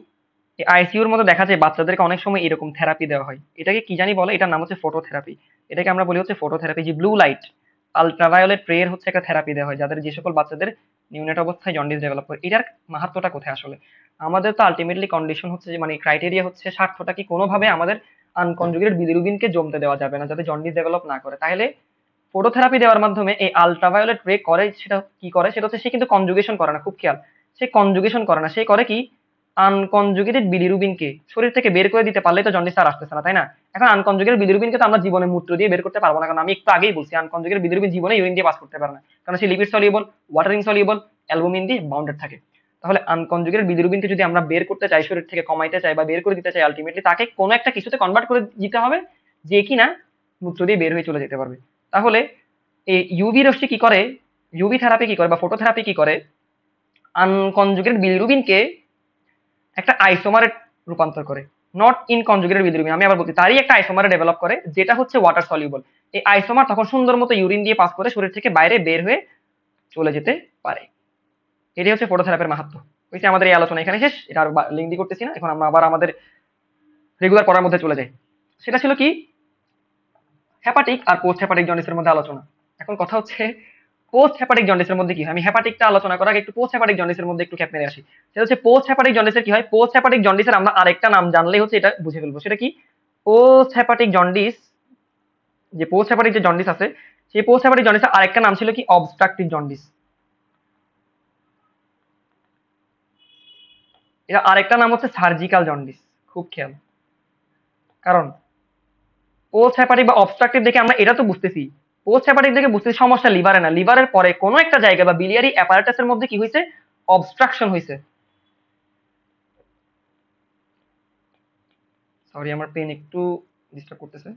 এই আইসিইউর মধ্যে দেখা যায় বাচ্চাদেরকে অনেক সময় এরকম থেরাপি দেওয়া হয়, এটাকে কি জানি বলে, এটার নাম হচ্ছে ফটোথেরাপি। এটাকে আমরা বলি হচ্ছে ফটোথেরাপি। যে ব্লু লাইট আলট্রাভায়োলেট রে এর হচ্ছে একটা থেরাপি দেওয়া হয় যাদের, যে সকল বাচ্চাদের নিউনেট অবস্থায় জন্ডিস ডেভেলপ করে। এটার মাহাত্মটা কোথায় আসলে? আমাদের তো আলটিমেটলি কন্ডিশন হচ্ছে যে, মানে ক্রাইটেরিয়া হচ্ছে, স্বার্থটা কি কোনোভাবে আমাদের আনকনজুগেটেড বিলিরুবিনকে জমতে দেওয়া যাবে না যাতে জন্ডিস ডেভেলপ না করে। তাহলে ফটোথেরাপি দেওয়ার মাধ্যমে এই আলট্রাভায়োলেট রে করে, সেটা কি করে, সেটা হচ্ছে সে কিন্তু কনজুগেশন করে না, খুব খেয়াল। সে কনজুগেশন করে না, সে করে কি আনকনজুগেটেড বিলিরুবিনকে শরীর থেকে বের করে দিতে পারলে তো জন্ডিস আর আসতেছে না, তাই না? এখন আনকনজুগেটেড বিলিরুবিনকে তো আমরা জীবনে মূত্র দিয়ে বের করতে পারবো না, কারণ আমি একটু আগেই বলছি আনকনজুগেটেড বিলিরুবিন জীবনে ইউরিন দিয়ে পাস করতে পারে না, কারণ সে lipid soluble, water insoluble, albumin দিয়ে বাউন্ডেড থাকে। তাহলে আনকনজুগেটেড বিলিরুবিনকে যদি আমরা বের করতে চাই, শরীর থেকে কমাইতে চাই বা বের করে দিতে চাই, আলটিমেটলি তাকে কোনো একটা কিছুতে কনভার্ট করে দিতে হবে যে কিনা মূত্র দিয়ে বের হয়ে চলে যেতে পারবে। তাহলে এই ইউভি রশ্মি কি করে, ইউভি থেরাপি কি করে বা ফটোথেরাপি কি করে, আনকনজুগেটেড বিলিরুবিনকে একটা আইসোমারে রূপান্তর করে, নট ইন কনজুগেটেড বিলিরুবিন, আমি আবার বলছি তারই একটা আইসোমারে ডেভেলপ করে যেটা হচ্ছে ওয়াটার সলিউবল। এই আইসোমার তখন সুন্দর মতো ইউরিন দিয়ে পাস করে শরীর থেকে বাইরে বের হয়ে চলে যেতে পারে। এটাই হচ্ছে ফটোথেরাপির মাহাত্ম্য। হয়েছে আমাদের এই আলোচনা এখানে শেষ, এটা আর লিঙ্ক করতেছি না, এখন আমরা আবার আমাদের রেগুলার পড়ার মধ্যে চলে যাই। সেটা ছিল কি হেপাটিক আর পোস্ট হেপাটিক জন্ডিসের মধ্যে আলোচনা। এখন কথা হচ্ছে পোস্ট হেপাটিক জন্ডিসের মধ্যে কি হয়, আমি হেপাটিকটা আলোচনা করার আগে একটু পোস্ট হেপাটিক জন্ডিসের মধ্যে একটু ক্যাপ মেরে আসি। সেটা হচ্ছে পোস্ট হেপাটিক জন্ডিসের কি হয়, পোস্ট হেপাটিক জন্ডিসের আমরা আরেকটা নাম জানলেই হচ্ছে এটা বুঝে ফেলবো। সেটা কি, পোস্ট হেপাটিক জন্ডিস, যে পোস্ট হেপাটিক যে জন্ডিস আছে সেই পোস্ট হেপাটিক জন্ডিসের আরেকটা নাম ছিল কি অবস্ট্রাকটিভ জন্ডিস। এটা আরেকটা নাম হচ্ছে সার্জিক্যাল জন্ডিস। খুব খেয়াল, কারণ পোস্ট হেপাটিক বা অবস্ট্রাকটিভ দেখে আমরা এটা তো বুঝতেছি, পোস্ট হেপাটিক দেখে বুঝতেছি সমস্যা লিভারে না, লিভারের পরে কোনো একটা জায়গা বা বিলিয়ারি অ্যাপারেটাসের মধ্যে কি হয়েছে, অবস্ট্রাকশন হয়েছে। সরি আমার পেন একটু ডিস্টার্ব করতেছে।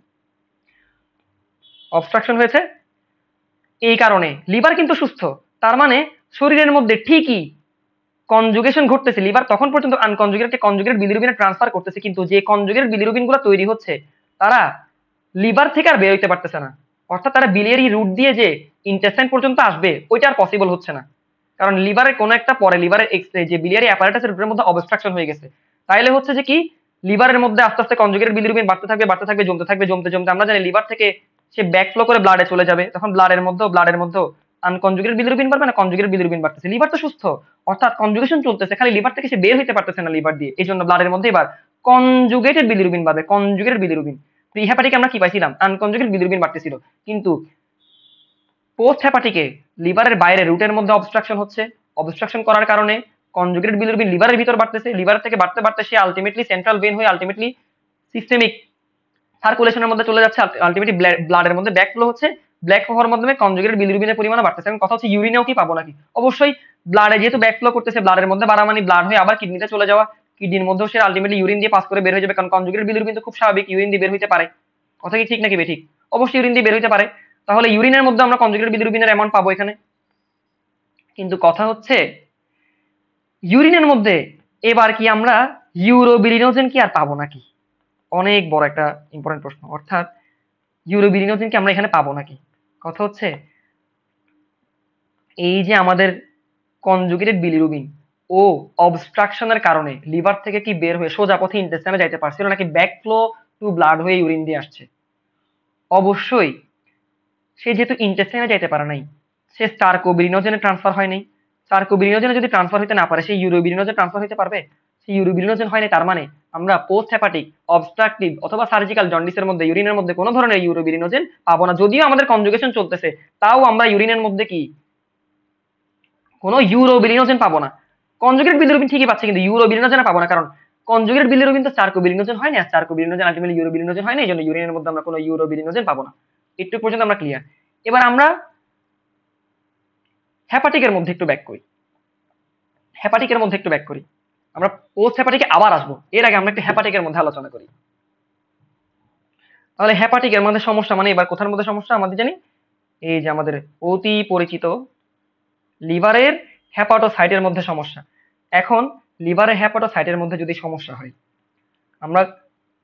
অবস্ট্রাকশন হয়েছে এই কারণে, লিভার কিন্তু সুস্থ, তার মানে শরীরের মধ্যে ঠিকই কনজুগেশন ঘটতেছে, লিভার তখন পর্যন্ত আনকনজুগেটেড কনজুগেটেড বিলিরুবিনে ট্রান্সফার করতেছে, কিন্তু যে কনজুগেটেড বিলিরুবিন গুলো তৈরি হচ্ছে তারা লিভার থেকে আর বের হইতে পারতেছে না, অর্থাৎ তারা বিলিয়ারি রুট দিয়ে যে ইন্টেস্টাইন পর্যন্ত আসবে ওইটা আর পসিবল হচ্ছে না, কারণ লিভারের কোনো একটা পরে লিভারের যে বিলিয়ারি অ্যাপারেটাসের রুটের মধ্যে অবস্ট্রাকশন হয়ে গেছে। তাইলে হচ্ছে যে কি লিভারের মধ্যে আস্তে আস্তে কনজুগেটেড বিলিরুবিন বাড়তে থাকবে জমতে থাকবে, জমতে জমতে আমরা জানি লিভার থেকে সে ব্যাকফ্লো করে ব্লাডে চলে যাবে, তখন ব্লাডের মধ্যেও আনকনজুগেটেড বিলিরুবিন বাড়বে না কনজুগেটেড বিলিরুবিন বাড়তেছে, লিভার তো সুস্থ, অর্থাৎ কনজুগেশন চলতেছে, খালি লিভার থেকে সে বের হইতে পারতেছে না লিভার দিয়ে, এই জন্য ব্লাডের মধ্যে এবার কনজুগেটেড বিলিরুবিন বাড়বে, কনজুগেটেড বিলিরুবিন। প্রি হেপাটিকে আমরা কি পাইছিলাম, আনকনজুগেটেড বিলিরুবিন বাড়তেছিল, কিন্তু পোস্ট হেপাটিকে লিভারের বাইরে রুটের মধ্যে অবস্ট্রাকশন হচ্ছে, অবস্ট্রাকশন করার কারণে কনজুগেটেড বিলিরুবিন লিভারের ভিতর বাড়তেছে, লিভার থেকে বাড়তে বাড়তে সে আলটিমেটলি সেন্ট্রাল ভেন হয়ে আলটিমেটলি সিস্টেমিক সার্কুলেশনের মধ্যে চলে যাচ্ছে, আলটিমেটলি ব্লাডের মধ্যে ব্যাক ফ্লো হচ্ছে, ব্ল্যাক হওয়ার মাধ্যমে কনজুগেটেড বিলিরুবিনের পরিমাণ বাড়তেছে। এখন কথা হচ্ছে ইউরিনেও কি পাবো নাকি, অবশ্যই ব্লাডে যেহেতু ব্যাক ফ্লো করতেছে, ব্লাডের মধ্যে বাড়া মানে ব্লাড হয়ে আবার কিডনিতে চলে যাওয়া, কিডনির মধ্যেও সে আলটিমেটলি ইউরিন দিয়ে পাস করে বের হয়ে যাবে, কারণ কনজুগেটেড বিলিরুবিন তো খুব স্বাভাবিক ইউরিন দিয়ে বের হইতে পারে। কথা কি ঠিক নাকি বেঠিক, অবশ্যই ইউরিন দিয়ে বের হইতে পারে, তাহলে ইউরিনের মধ্যে আমরা কনজুগেটেড বিলিরুবিনের অ্যামাউন্ট পাবো এখানে। কিন্তু কথা হচ্ছে ইউরিনের মধ্যে এবার কি আমরা ইউরোবিলিনোজেন কি আর পাবো নাকি, অনেক বড় একটা ইম্পর্টেন্ট প্রশ্ন, অর্থাৎ ইউরোবিলিনোজেন কি আমরা এখানে পাবো নাকি। কথা হচ্ছে এই যে আমাদের কনজুগেটেড বিলিরুবিন ও অবস্ট্রাকশনের কারণে লিভার থেকে কি বের হয়ে সোজা পথে ইন্টেস্টাইনে যাইতে পারছিল নাকি ব্যাক ফ্লো টু ব্লাড হয়ে ইউরিন দিয়ে আসছে, অবশ্যই সে যেহেতু ইন্টেস্টাইনে যাইতে পারে নাই, সে স্টারকোবিলিনোজেনে ট্রান্সফার হয় নাই, স্টারকোবিলিনোজেনে যদি ট্রান্সফার হইতে না পারে সেই ইউরোবিলিনোজেন ট্রান্সফার হইতে পারবে, সেই ইউরোবিলিনোজেন হয় নাই, তার মানে আমরা পোস্ট হেপাটিক অবস্ট্রাকটিভ অথবা সার্জিক্যাল জন্ডিসের মধ্যে ইউরিনের মধ্যে কোনো ধরনের ইউরোবিলিনোজেন পাবো না, যদিও আমাদের কনজুগেশন চলতেছে তাও আমরা ইউরিনের মধ্যে কি কোনো ইউরোবিলিনোজেন পাবো না। কনজুগেট বিলিরুবিন ঠিকই পাচ্ছে কিন্তু ইউরোবিলিনোজেন পাবো না, কারণ কনজুগেট বিলিরুবিন তো স্টারকোবিলিনোজেন হয় না, স্টারকোবিলিনোজেন আলটিমেটলি ইউরোবিলিনোজেন হয় না, এই জন্য ইউরিনের মধ্যে আমরা কোনো ইউরোবিলিনোজেন পাবো না। একটু পর্যন্ত আমরা ক্লিয়ার। এবার আমরা হেপাটিকের মধ্যে একটু ব্যাক করি, হেপাটিকের মধ্যে একটু ব্যাক করি, আমরা পোস্ট হেপাটিকে আবার আসবো, এর আগে আমরা একটু হেপাটিকের মধ্যে আলোচনা করি। তাহলে হেপাটিকের মধ্যে সমস্যা মানে এবার কোথার মধ্যে সমস্যা আমাদের জানি, এই যে আমাদের অতি পরিচিত লিভারের হেপাটোসাইটের মধ্যে সমস্যা। এখন লিভারের হেপাটোসাইটের মধ্যে যদি সমস্যা হয় আমরা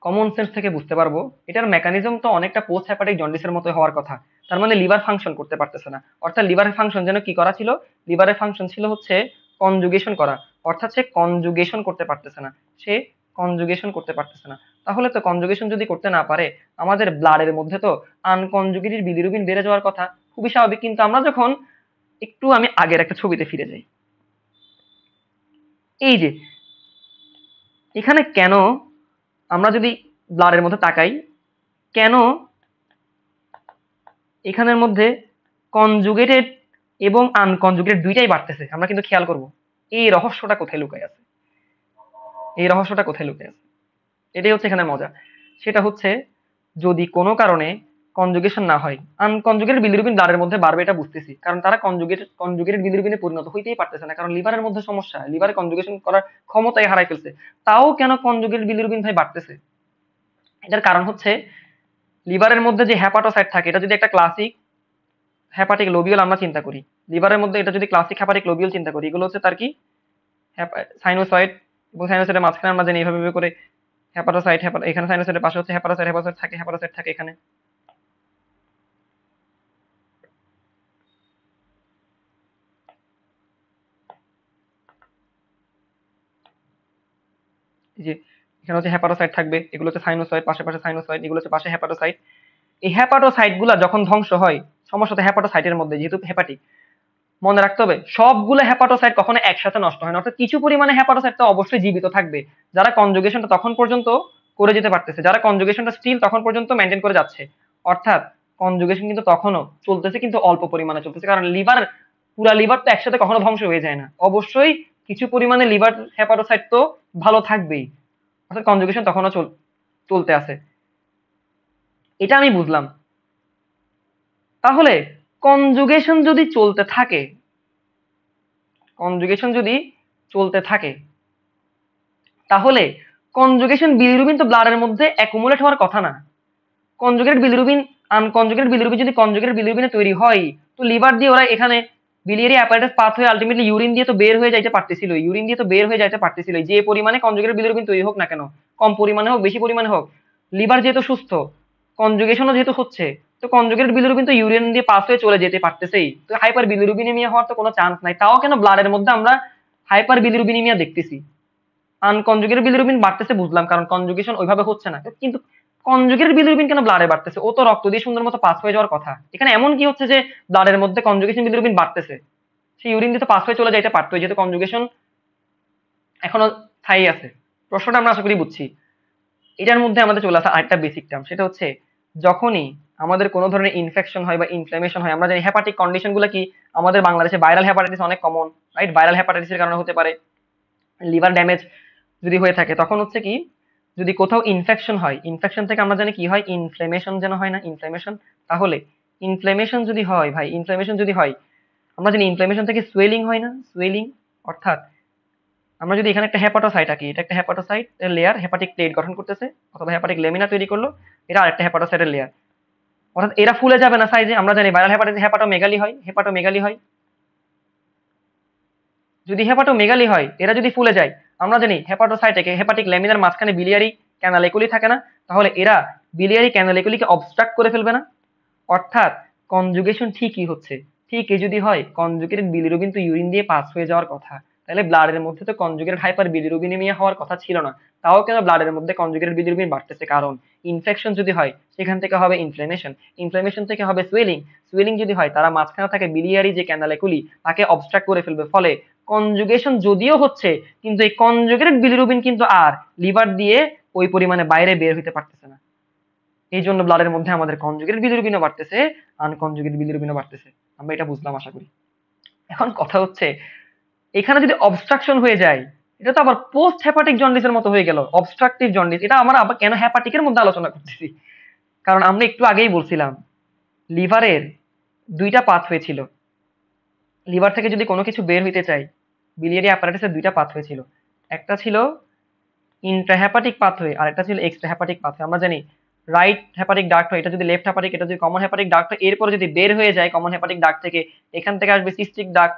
কমন সেন্স থেকে বুঝতে পারবো এটার মেকানিজম তো অনেকটা পোস্ট হেপাটিক জন্ডিসের মতো হওয়ার কথা, তার মানে লিভার ফাংশন করতে পারতেছে না, অর্থাৎ লিভারের ফাংশন যেন কি করা ছিল, লিভারের ফাংশন ছিল হচ্ছে কনজুগেশন করা, অর্থাৎ সে কনজুগেশন করতে পারতেছে না, সে কনজুগেশন করতে পারতেছে না। তাহলে তো কনজুগেশন যদি করতে না পারে আমাদের ব্লাডের মধ্যে তো আনকনজুগেটেড বিলিরুবিন বেড়ে যাওয়ার কথা, খুবই স্বাভাবিক। কিন্তু আমরা যখন একটু আমি আগের একটা ছবিতে ফিরে যাই, এই যে এখানে কেন আমরা যদি ব্লাডের মধ্যে তাকাই, কেন এখানের মধ্যে কনজুগেটেড এবং আনকনজুগেটেড দুইটাই বাড়তেছে আমরা কিন্তু খেয়াল করব। এই রহস্যটা কোথায় লুকায় আছে, এই রহস্যটা কোথায় লুকায় আছে, এটাই হচ্ছে এখানে মজা। সেটা হচ্ছে যদি কোনো কারণে কনজুগেশন না হয়, আনকনজুগেটেড বিলিরুবিন ব্লাডের মধ্যে বাড়বে এটা বুঝতেছি, কারণ তারা কনজুগেটেড বিলিরুবিনে পরিণত হইতেই পারতেছে না, কারণ লিভারের মধ্যে সমস্যা, লিভারে কনজুগেশন করার ক্ষমতাই হারাই ফেলছে। তাও কেন কনজুগেটেড বিলিরুবিন ভাই বাড়তেছে? এটার কারণ হচ্ছে লিভারের মধ্যে যে হ্যাপাটোসাইট থাকে, এটা যদি একটা ক্লাসিক হ্যাপাটিক লোবিউল আমরা চিন্তা করি, লিভারের মধ্যে এটা যদি ক্লাসিক হ্যাপাটিক লোবিউল চিন্তা করি, এগুলো হচ্ছে তার কি সাইনোসয়েড, এবং সাইনোসয়েডের মাঝখানে আমরা জানি এইভাবে করে হেপাটোসাইট, এখানে সাইনোসয়েডের পাশে হচ্ছে হেপাটোসাইট, হেপাটোসাইট থাকে এখানে। এই যে এখানে হচ্ছে হেপাটোসাইট থাকবে, এগুলো হচ্ছে সাইনোসয়েড, পাশে পাশে সাইনোসয়েড, এগুলো হচ্ছে পাশে হেপাটোসাইট। এই হেপাটোসাইট গুলা যখন ধ্বংস হয়, সমস্যা তো হেপাটোসাইটের মধ্যে, যেহেতু হেপাটিক, মনে রাখতে হবে সবগুলো হেপাটোসাইট কখনো একসাথে নষ্ট হয় না, অর্থাৎ কিছু পরিমাণে হেপাটোসাইট তো অবশ্যই জীবিত থাকবে, যারা কনজুগেশনটা তখন পর্যন্ত করে যেতে পারতেছে, যারা কনজুগেশনটা স্টিল তখন পর্যন্ত মেনটেন করে যাচ্ছে। অর্থাৎ কনজুগেশন কিন্তু তখনও চলতেছে, কিন্তু অল্প পরিমাণে চলতেছে, কারণ লিভার, পুরা লিভার তো একসাথে কখনো ধ্বংস হয়ে যায় না, অবশ্যই কিছু পরিমাণে লিভার হেপাটোসাইট তো ভালো থাকবেই, অর্থাৎ কনজুগেশন তখনও চলতে আছে। এটা আমি বুঝলাম। তাহলে কনজুগেশন যদি চলতে থাকে, কনজুগেশন যদি চলতে থাকে তাহলে কনজুগেশন বিলিরুবিন তো ব্লাডের মধ্যে অ্যাকুমুলেট হওয়ার কথা না। কনজুগেটেড বিলিরুবিন, আনকনজুগেটেড বিলিরুবিন যদি কনজুগেটেড বিলিরুবিনে তৈরি হয়, তো লিভার দিয়ে ওরা এখানে বিলিয়ারি অ্যাপারেটাস পাথ হয়ে আলটিমেটলি ইউরিন দিয়ে তো বের হয়ে যাইতে পারতেছিল, ইউরিন দিয়ে তো বের হয়ে যাইতে পারতেছিল, যে পরিমাণে কনজুগেটেড বিলিরুবিন তৈরি হোক না কেন, কম পরিমাণে হোক বেশি পরিমাণে হোক, লিভার যেহেতু সুস্থ, কনজুগেশনও যেহেতু হচ্ছে, তো কনজুগেটেড বিলিরুবিন তো ইউরিন দিয়ে পাস হয়ে চলে যেতে পারতেছেই, তো হাইপার বিলিরুবিনিমিয়া হওয়ার তো কোনো চান্স নাই। তাও কেন ব্লাডের মধ্যে আমরা হাইপার বিলিরুবিনিমিয়া দেখতেছি? আনকনজুগেটেড বিলিরুবিন বাড়তেছে বুঝলাম, কারণ কনজুগেশন ওইভাবে হচ্ছে না, কিন্তু কনজুগেটেড বিলিরুবিন কেন ব্লাডে বাড়তেছে? ও তো রক্ত দিয়ে সুন্দর মতো পাস হয়ে যাওয়ার কথা, এখানে এমন কি হচ্ছে যে ব্লাডের মধ্যে কনজুগেশন বিলিরুবিন বাড়তেছে? সে ইউরিন দিয়ে তো পাস হয়ে চলে যাইতে পারতো, যেহেতু কনজুগেশন এখনো স্থায়ী আছে। প্রশ্নটা আমরা আশা করি বুঝছি। এটার মধ্যে আমাদের চলে আসা আরেকটা বেসিক টার্ম, সেটা হচ্ছে যখনই আমাদের কোনো ধরনের ইনফেকশন হয় বা ইনফ্লামেশন হয়, আমরা জানি হেপাটিক কন্ডিশন গুলো কি, আমাদের বাংলাদেশে ভাইরাল হেপাটাইটিস অনেক কমন, রাইট? ভাইরাল হেপাটাইটিসের কারণে হতে পারে, লিভার ড্যামেজ যদি হয়ে থাকে তখন হচ্ছে কি, যদি কোথাও ইনফেকশন হয়, ইনফেকশন থেকে আমরা জানি কি হয়, ইনফ্লেমেশন যেন হয় না, ইনফ্লেমেশন। তাহলে ইনফ্লেমেশন যদি হয় ভাই, ইনফ্লেমেশন যদি হয়, আমরা জানি ইনফ্লেমেশন থেকে সোয়েলিং হয় না, সোয়েলিং। অর্থাৎ আমরা যদি এখানে একটা হেপাটোসাইট আঁকি, এটা একটা হেপাটোসাইট এর লেয়ার, হেপাটিক প্লেট গঠন করতেছে অথবা হেপাটিক লেমিনা তৈরি করলো, এটা আরেকটা হেপাটোসাইটের লেয়ার, অর্থাৎ এরা ফুলে যাবে না সাইজে, আমরা জানি ভাইরাল হেপাটাইটিস হেপাটোমেগালি হয়, হেপাটোমেগালি হয়। যদি হেপাটোমেগালি হয়, এরা যদি ফুলে যায়, আমরা জানি হেপাটোসাইটে হেপাটিক ল্যামিনার মাঝখানে বিলিয়ারি ক্যানালেকুলি থাকে না, তাহলে এরা বিলিয়ারি ক্যানালেকুলিকে অবস্ট্রাক্ট করে ফেলবে না? অর্থাৎ কনজুগেশন ঠিকই হচ্ছে। ঠিকই যদি হয়, কনজুগেটেড বিলিরুবিন তো ইউরিন দিয়ে পাস হয়ে যাওয়ার কথা, তাহলে ব্লাডের মধ্যে তো কনজুগেটেড হাইপার বিলিরুবিনেমিয়া হওয়ার কথা ছিল না। তাও কেন ব্লাডের মধ্যে কনজুগেটেড বিলিরুবিন বাড়তেছে? কারণ ইনফেকশন যদি হয়, সেখান থেকে হবে ইনফ্লেমেশন, ইনফ্লেমেশন থেকে হবে সোয়েলিং, সোয়েলিং যদি হয়, তারা মাঝখানে থাকে বিলিয়ারি যে ক্যানালেকুলি, তাকে অবস্ট্রাক্ট করে ফেলবে, ফলে কনজুগেশন যদিও হচ্ছে, কিন্তু এই কনজুগেটেড বিলিরুবিন কিন্তু আর লিভার দিয়ে ওই পরিমাণে বাইরে বের হইতে পারতেছে না। এই জন্য ব্লাডের মধ্যে আমাদের কনজুগেটেড বিলিরুবিনও বাড়তেছে, আনকনজুগেটেড বিলিরুবিনও বাড়তেছে। আমরা এটা বুঝলাম আশা করি। এখন কথা হচ্ছে, এখানে যদি অবস্ট্রাকশন হয়ে যায়, এটা তো আবার পোস্ট হেপাটিক জন্ডিসের মতো হয়ে গেল, অবস্ট্রাকটিভ জন্ডিস। এটা আমরা আবার কেন হেপাটিকের মধ্যে আলোচনা করতেছি? কারণ আমরা একটু আগেই বলছিলাম লিভারের দুইটা পাথওয়ে ছিল, লিভার থেকে যদি কোনো কিছু বের হইতে চাই, বিলিয়ারি অ্যাপারেটাসের দুইটা পাথওয়ে ছিল, একটা ছিল ইন্ট্রাহেপাটিক পাথওয়ে আর একটা ছিল এক্সট্রা হেপাটিক পাথওয়ে। আমরা জানি রাইট হেপাটিক ডাক্ট হয়, এটা যদি লেফট হেপাটিক, এটা যদি কমন হেপাটিক ডাক্ট হয়, এরপরে যদি বের হয়ে যায় কমন হেপাটিক ডাক্ট থেকে, এখান থেকে আসবে সিস্টিক ডাক্ট,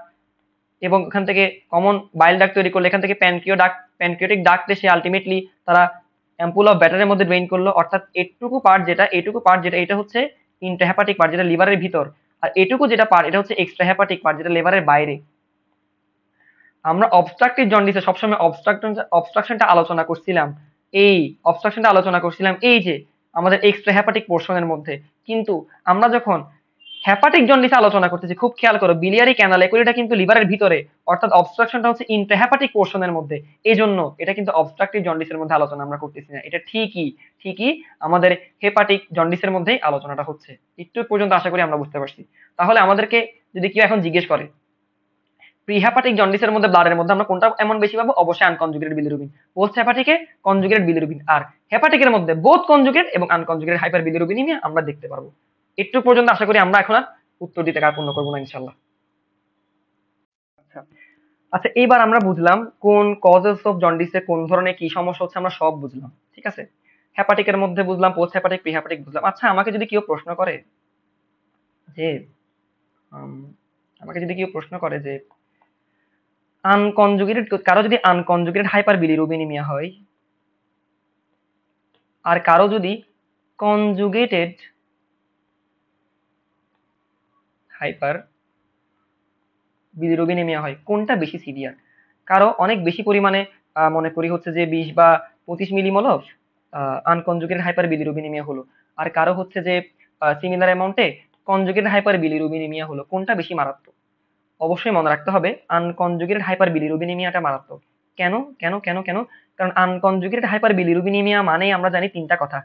এবং এখান থেকে কমন বাইল ডাক্ট তৈরি করলো, এখান থেকে প্যানক্রিয়াটিক ডাক্ট এসে আলটিমেটলি তারা অ্যাম্পুল অফ ব্যাটারের মধ্যে ড্রেইন করলো। অর্থাৎ এটুকু পার্ট যেটা, এটা হচ্ছে ইন্ট্রাহেপাটিক পার্ট, যেটা লিভারের ভিতর, আর এটুকু যেটা পার্ট, এটা হচ্ছে এক্সট্রা হেপাটিক পার্ট, যেটা লিভারের বাইরে। আমরা অবস্ট্রাকটিভ জন্ডিসে সবসময় অবস্ট্রাকশনটা আলোচনা করছিলাম, এই অবস্ট্রাকশনটা আলোচনা করছিলাম এই যে আমাদের এক্সট্রা হেপাটিক পোর্শনের মধ্যে। কিন্তু আমরা যখন হেপাটিক জন্ডিসে আলোচনা করতেছি, খুব খেয়াল করো, বিলিয়ারি ক্যানাল একুইটা কিন্তু লিভারের ভিতরে, অর্থাৎ অবস্ট্রাকশনটা হচ্ছে ইন্ট্রাহেপাটিক পোর্শনের মধ্যে। এই জন্য এটা কিন্তু অবস্ট্রাকটিভ জন্ডিসের মধ্যে আলোচনা আমরা করতেছি না, এটা ঠিকই ঠিকই আমাদের হেপাটিক জন্ডিসের মধ্যেই আলোচনাটা হচ্ছে। একটু পর্যন্ত আশা করি আমরা বুঝতে পারছি। তাহলে আমাদেরকে যদি কেউ এখন জিজ্ঞেস করে প্রিহ্যাপাটিক জন্ডিসের মধ্যে ব্লাডের মধ্যে আমরা কোনটা এমন বেশি পাবো? অবশ্যই আনকনজুগেটেড বিলিরুবিন। পোস্ট হ্যাপাটিকে কনজুগেটেড বিলিরুবিন, আর হেপাটিকের মধ্যে বোথ কনজুগেট এবং আনকনজুগেটেড হাইপার বিলিরুবিনিমিয়া আমরা দেখতে পারবো। একটু পর্যন্ত আশা করি আমরা এখন আর উত্তর দিতে কার্পণ্য করবো না ইনশাল্লাহ। আচ্ছা আচ্ছা, এইবার আমরা বুঝলাম কোন কজেস অফ জন্ডিসে কোন ধরনের কি সমস্যা হচ্ছে, আমরা সব বুঝলাম, ঠিক আছে। হ্যাপাটিকের মধ্যে বুঝলাম, পোস্ট হ্যাপাটিক প্রি হ্যাপাটিক বুঝলাম। আচ্ছা আমাকে যদি কেউ প্রশ্ন করে যে উম, আমাকে যদি কেউ প্রশ্ন করে যে আনকনজুগেটেড, কারো যদি আনকনজুগেটেড হাইপার বিলিরুবিনিমিয়া হয় আর কারো যদি কনজুগেটেড হাইপার বিলিরুবিনিমিয়া হয়, কোনটা বেশি সিভিয়ার? কারো অনেক বেশি পরিমাণে মনে করি হচ্ছে যে 20 বা 25 মিলিমল অফ আনকনজুগেটেড হাইপার বিলিরুবিনিমিয়া হলো, আর কারো হচ্ছে যে সিমিলার অ্যামাউন্টে কনজুগেটেড হাইপার বিলিরুবিনিমিয়া হলো, কোনটা বেশি মারাত্মক? অবশ্যই মনে রাখতে হবে আনকনজুগেটেড হাইপার বিলিরুবিনিমিয়াটা মারাত্মক। কেন কেন কেন কেন? কারণ আনকনজুগেটেড হাইপার বিলিরুবিনিমিয়া মানেই আমরা জানি তিনটা কথা।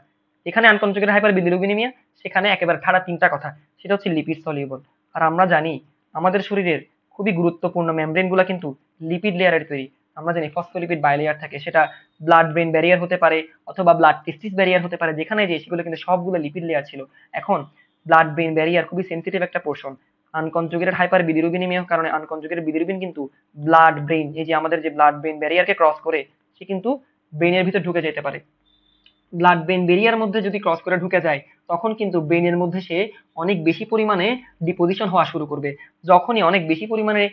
এখানে আনকনজুগেটেড হাইপার বিলিরুবিনিমিয়া, সেখানে একেবারে ঠাড়া তিনটা কথা। সেটা হচ্ছে লিপিড সলিউবল। আর আমরা জানি আমাদের শরীরের খুবই গুরুত্বপূর্ণ মেমব্রেন গুলা কিন্তু লিপিড লেয়ারের তৈরি। আমরা জানি ফসফোলিপিড বাইলেয়ার থাকে, সেটা ব্লাড ব্রেন ব্যারিয়ার হতে পারে অথবা ব্লাড টেস্টিস ব্যারিয়ার হতে পারে, যেখানে যে সেগুলো কিন্তু সবগুলো লিপিড লেয়ার ছিল। এখন ব্লাড ব্রেন ব্যারিয়ার খুবই সেন্সিটিভ একটা পোর্শন। আনকনজুগেটেড হাইপার বিলিরুবিনিমিয়ার কারণে আনকনজুগেটেড বিলিরুবিন কিন্তু ব্লাড ব্রেন, এই যে আমাদের যে ব্লাড ব্রেন ব্যারিয়ারকে ক্রস করে সে কিন্তু ব্রেনের ভিতর ঢুকে যেতে পারে। ব্লাড ব্রেন ব্যারিয়ার মধ্যে যদি ক্রস করে ঢুকে যায় তখন কিন্তু ব্রেনের মধ্যে সে অনেক বেশি পরিমাণে ডিপোজিশন হওয়া শুরু করবে। যখনই অনেক বেশি পরিমাণে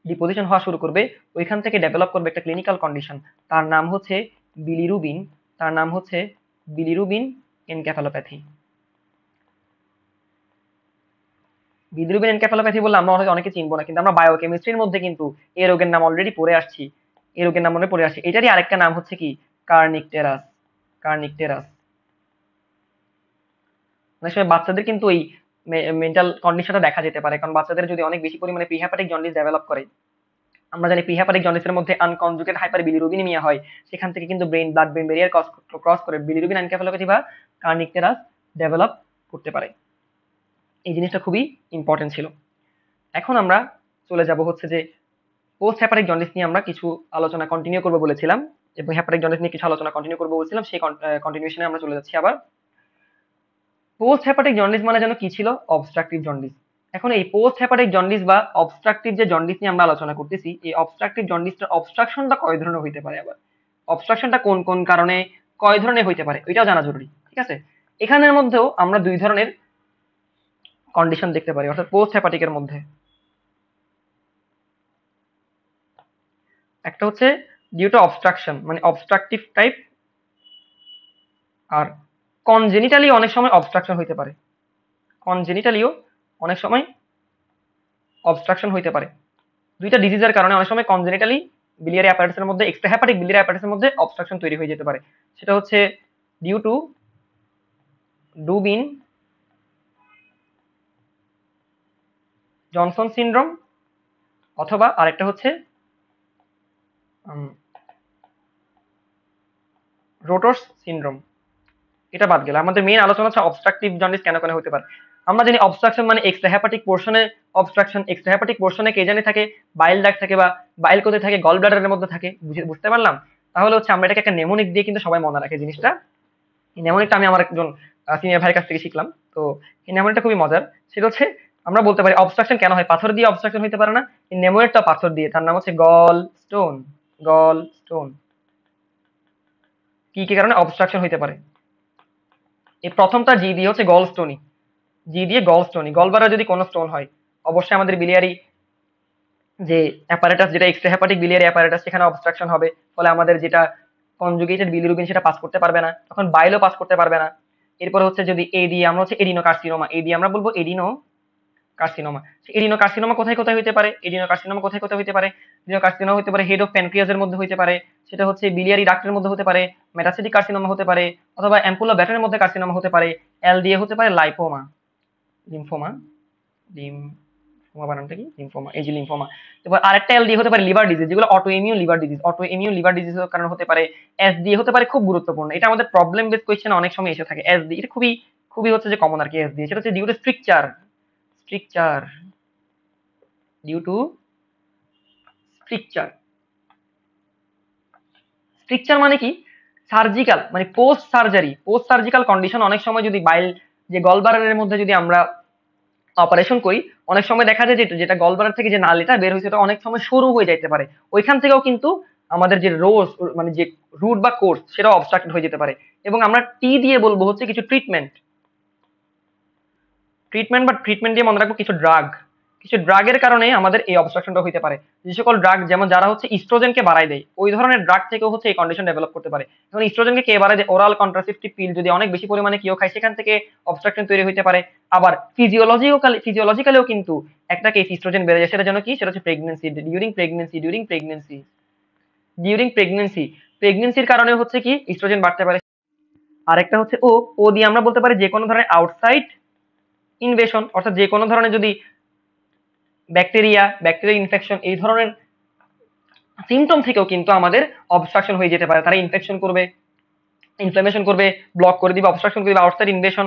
ডিপোজিশন হওয়া শুরু করবে, ওইখান থেকে ডেভেলপ করবে একটা ক্লিনিক্যাল কন্ডিশন, তার নাম হচ্ছে বিলিরুবিন, তার নাম হচ্ছে বিলিরুবিন এনকেফালোপ্যাথি। বিলিরুবিন এনকেফালোপ্যাথি বললে আমরা অনেকে চিনবো না, কিন্তু আমরা বায়োকেমিস্ট্রির মধ্যে কিন্তু এই রোগের নাম অলরেডি পড়ে আসছি। এই রোগের নাম মনে পড়ে আসছে, এটারই আরেকটা নাম হচ্ছে কি? কার্নিকটেরাস। কার্নিকটেরাস। অনেক সময় বাচ্চাদের কিন্তু এই মেন্টাল কন্ডিশনটা দেখা যেতে পারে, কারণ বাচ্চাদের যদি অনেক বেশি পরিমাণে প্রিহ্যাপাটিক জন্ডিস ডেভেলপ করে, আমরা জানি প্রিহ্যাপাটিক জন্ডিসের মধ্যে আনকনজুগেট হাইপার বিলিরুবিনিমিয়া হয়, সেখান থেকে কিন্তু ব্লাড ব্রেন ব্যারিয়ার ক্রস করে বিলিরুবিন এনকেফালোপ্যাথি বা কার্নিকটেরাস ডেভেলপ করতে পারে। এই জিনিসটা খুবই ইম্পর্টেন্ট ছিল। এখন আমরা চলে যাব হচ্ছে যে পোস্ট হ্যাপাটিক জন্ডিস নিয়ে আমরা কিছু আলোচনা কন্টিনিউ করবো বলেছিলাম, এবং হ্যাপাটিক জন্ডিস নিয়ে কিছু আলোচনা কন্টিনিউ করবো বলেছিলাম, সেই কন্টিনিউশনে আমরা চলে যাচ্ছি আবার। পোস্ট হ্যাপাটিক জন্ডিস মানে যেন কি ছিল? Obstructive jaundice. এখন এই পোস্ট হ্যাপাটিক জন্ডিস বা অবস্ট্রাকটিভ যে জন্ডিস নিয়ে আমরা আলোচনা করতেছি, এই অবস্ট্রাকটিভ জন্ডিসটার অবস্ট্রাকশনটা কয় ধরনের হইতে পারে, আবার অবস্ট্রাকশনটা কোন কোন কারণে কয় ধরনের হইতে পারে ওইটাও জানা জরুরি, ঠিক আছে। এখানের মধ্যেও আমরা দুই ধরনের কন্ডিশন দেখতে পারি, অর্থাৎ পোস্ট হ্যাপাটিকের মধ্যে একটা হচ্ছে ডিউ টু অবস্ট্রাকশন মানে অবস্ট্রাকটিভ টাইপ, আর কনজেনিটালি অনেক সময় অবস্ট্রাকশন হইতে পারে। কনজেনিটালিও অনেক সময় অবস্ট্রাকশন হইতে পারে। দুইটা ডিজিজের কারণে অনেক সময় কনজেনিটালি বিলিয়ারি অ্যাপারেটাসের মধ্যে এক্সট্রা হ্যাপাটিক বিলিয়ারি অ্যাপারেটাসের মধ্যে অবস্ট্রাকশন তৈরি হয়ে যেতে পারে। সেটা হচ্ছে due to Dubin Johnson syndrome, অথবা আরেকটা হচ্ছে রোটরস সিনড্রোম। এটা বাদ গেল, আমাদের মেইন আলোচনা হচ্ছে অবস্ট্রাকটিভ জন্ডিস কেন কেন হতে পারে। আমরা জানি অবস্ট্রাকশন মানে এক্সট্রা হ্যাপাটিক পোর্শনে অবস্ট্রাকশন। এক্সট্রা হ্যাপাটিক পোর্শনে কে জানি থাকে? বাইল ডাক্ট থাকে বা বাইল কোথায় থাকে? গল ব্লাডারের মধ্যে থাকে। বুঝতে পারলাম। তাহলে হচ্ছে আমরা এটাকে একটা নেমোনিক দিয়ে কিন্তু সবাই মনে রাখে জিনিসটা। এই নেমোনিকটা আমি আমার একজন সিনিয়র ভাইয়ের কাছ থেকে শিখলাম। তো এই নেমোনিকটা খুবই মজার। সেটা হচ্ছে আমরা বলতে পারি অবস্ট্রাকশন কেন হয়? পাথর দিয়ে অবস্ট্রাকশন হতে পারে না, এই নেমোনিকটা পাথর দিয়ে, তার নাম হচ্ছে গল স্টোন। গল স্টোন। কি কি কারণে অবস্ট্রাকশন হতে পারে? এই প্রথমটা জি দিয়ে হচ্ছে গল স্টোনি। জি দিয়ে গল স্টোনি, গলবারে যদি কোনো স্টোন হয় অবশ্যই আমাদের বিলিয়ারি যে অ্যাপারেটাস, যেটা এক্সট্রা হেপাটিক বিলিয়ারি অ্যাপারেটাস, সেখানে অবস্ট্রাকশন হবে। ফলে আমাদের যেটা কনজুগেটেড বিলিরুবিন সেটা পাস করতে পারবে না, তখন বাইলও পাস করতে পারবে না। এরপর হচ্ছে যদি এ দিয়ে আমরা হচ্ছে এডিনো কার্সিনোমা, এ দিয়ে আমরা বলবো এডিনো কার্সিনোমা। এডিনো কার্সিনোমা কোথায় কোথায় হইতে পারে? এডিনো কার্সিনোমা কোথায় কোথায় হইতে পারে? এডিনো কার্সিনোমা হতে পারে হেড অফ প্যানক্রিয়াসের মধ্যে হইতে পারে, সেটা হচ্ছে বিলিয়ারি ডাক্টের মধ্যে হতে পারে, মেটাসিটিক কার্সিনোমা হতে পারে, অথবা অ্যাম্পুলা ব্যাটারের মধ্যে কার্সিনোমা হতে পারে। এল দিয়ে হতে পারে লাইপোমা, লিম্ফোমা, লিম্ফোমা বানানটা কি? লিম্ফোমা, এই যে লিম্ফোমা। এবার আরেকটা এল দিয়ে হতে পারে লিভার ডিজিজ, যেগুলো autoimmune liver disease. Autoimmune liver ডিজিজের কারণে হতে পারে। এস দিয়ে হতে পারে, খুব গুরুত্বপূর্ণ, এটা আমাদের প্রবলেম বেস কোয়েশ্চেন অনেক সময় এসে থাকে। এস দিয়ে এটা খুবই খুবই হচ্ছে যে কমন আর কি। এস দিয়ে সেটা হচ্ছে due to stricture, stricture due to stricture. Stricture মানে কি? সার্জিক্যাল মানে পোস্ট সার্জিক্যাল কন্ডিশন। অনেক সময় যদি বাইল যে গলব্লাডারের মধ্যে যদি আমরা অপারেশন করি, অনেক সময় দেখা যায় যে যেটা গলব্লাডার থেকে যে নালীটা বের হয়েছে ওটা অনেক সময় সরু হয়ে যাইতে পারে, ওইখান থেকেও কিন্তু আমাদের যে রোজ মানে যে রুট বা কোর্স সেটা অবস্ট্রাক্টেড হয়ে যেতে পারে। এবং আমরা টি দিয়ে বলবো হচ্ছে কিছু ট্রিটমেন্ট। ট্রিটমেন্ট দিয়ে মনে রাখবো কিছু ড্রাগের কারণে আমাদের এই অবস্ট্রাকশনটা হইতে পারে। যে সকল ড্রাগ যেমন যারা হচ্ছে ইস্ট্রোজেনকে বাড়ায় দেয়, ওই ধরনের ড্রাগ থেকেও হচ্ছে এই কন্ডিশন ডেভেলপ করতে পারে। এখন ইস্ট্রোজেনকে কে বাড়ায় দেয়? ওরাল কন্ট্রাসেপটিভ পিল যদি অনেক বেশি পরিমাণে কেউ খায়, সেখান থেকে অবস্ট্রাকশন তৈরি হইতে পারে। আবার ফিজিওলজিক্যালিও কিন্তু একটা কেস ইস্ট্রোজেন বেড়ে যায়, সেটা জন্য কি? সেটা হচ্ছে প্রেগনেন্সি, ডিউরিং প্রেগনেন্সি প্রেগনেন্সির কারণে হচ্ছে কি ইস্ট্রোজেন বাড়তে পারে। আরেকটা হচ্ছে ও দিয়ে আমরা বলতে পারি যে কোনো ধরনের আউটসাইড ইনভেশন, অর্থাৎ যে কোনো ধরনের যদি ব্যাকটেরিয়া ইনফেকশন এই ধরনের সিমটম থেকেও কিন্তু আমাদের অবস্ট্রাকশন হয়ে যেতে পারে। তারা ইনফেকশন করবে, ইনফ্লামেশন করবে, ব্লক করে দিবে, অবস্ট্রাকশন করবে আউটসাইড ইনভেশন।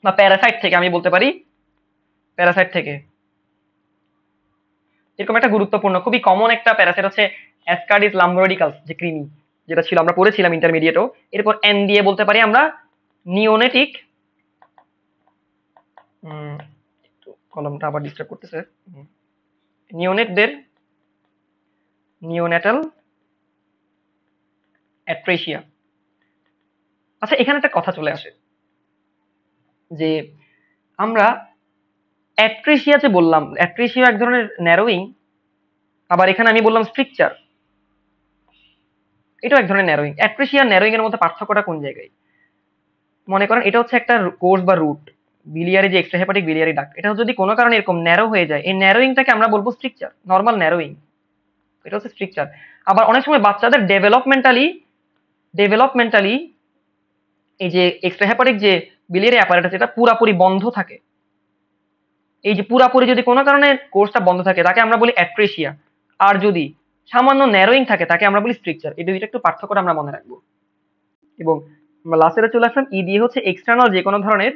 বা প্যারাসাইট থেকে আমি বলতে পারি, প্যারাসাইট থেকে এরকম একটা গুরুত্বপূর্ণ খুবই কমন একটা প্যারাসাইট হচ্ছে অ্যাসকার্ডিস লাম্বরিডিকালস, যে কৃমি যেটা ছিল আমরা পড়েছিলাম ইন্টারমিডিয়েটও। এরপর এন দিয়ে বলতে পারি আমরা নিওনেটিক, কলমটা আবার ডিস্টার্ব করতেছে, নিওনেটাল অ্যাট্রেসিয়া। আচ্ছা, এখানে একটা কথা চলে আসে যে আমরা অ্যাট্রেসিয়া যে বললাম, অ্যাট্রেসিয়া এক ধরনের ন্যারোইং, আবার এখানে আমি বললাম স্ট্রিকচার, এটাও এক ধরনের ন্যারোইং। অ্যাট্রেসিয়া ন্যারোইং এর মধ্যে পার্থক্যটা কোন জায়গায়? মনে করেন এটা হচ্ছে একটা কোর্স বা রুট, বিলিয়ারি যে এক্সট্রাহেপাটিক বিলিয়ারি ডাক্ট, এটা যদি কোনো কারণে এরকম ন্যারো হয়ে যায়, এই ন্যারোইংটাকে আমরা বলবো স্ট্রিকচার, নর্মাল ন্যারোইং, এটা হচ্ছে স্ট্রিকচার। আবার অনেক সময় বাচ্চাদের ডেভেলপমেন্টালি এই যে এক্সট্রাহেপাটিক যে বিলিয়ারি অ্যাপারেটাস এটা পুরাপুরি বন্ধ থাকে, এই যে পুরাপুরি যদি কোনো কারণে কোর্সটা বন্ধ থাকে তাকে আমরা বলি অ্যাট্রেসিয়া। আর যদি সামান্য ন্যারোইং থাকে তাকে আমরা বলি স্ট্রিকচার। এই দুইটা একটু পার্থক্যটা আমরা মনে রাখবো। এবং আমরা লাস্টে চলে আসলাম ই দিয়ে হচ্ছে এক্সটার্নাল যে কোনো ধরনের